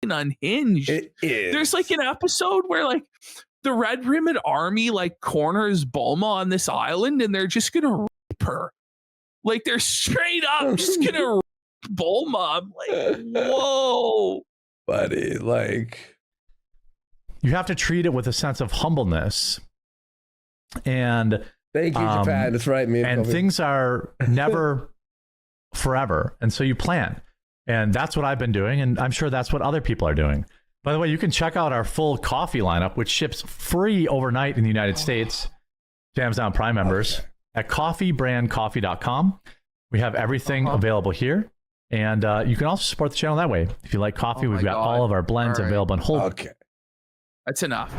Speaker 2: unhinged.
Speaker 3: It is.
Speaker 2: There's like an episode where like the Red Rimmed Army like corners Bulma on this island, and they're just gonna rape her. Like they're straight up just gonna rape Bulma. I'm like, whoa,
Speaker 3: buddy. Like
Speaker 1: you have to treat it with a sense of humbleness. And
Speaker 3: thank you, Japan. That's right, man.
Speaker 1: And things are never forever, and so you plan. And that's what I've been doing, and I'm sure that's what other people are doing. By the way, you can check out our full coffee lineup, which ships free overnight in the United States, Jams Down Prime members, at coffeebrandcoffee.com. We have everything available here, and you can also support the channel that way. If you like coffee, we've got all of our blends available on hold.
Speaker 3: Okay.
Speaker 2: That's enough.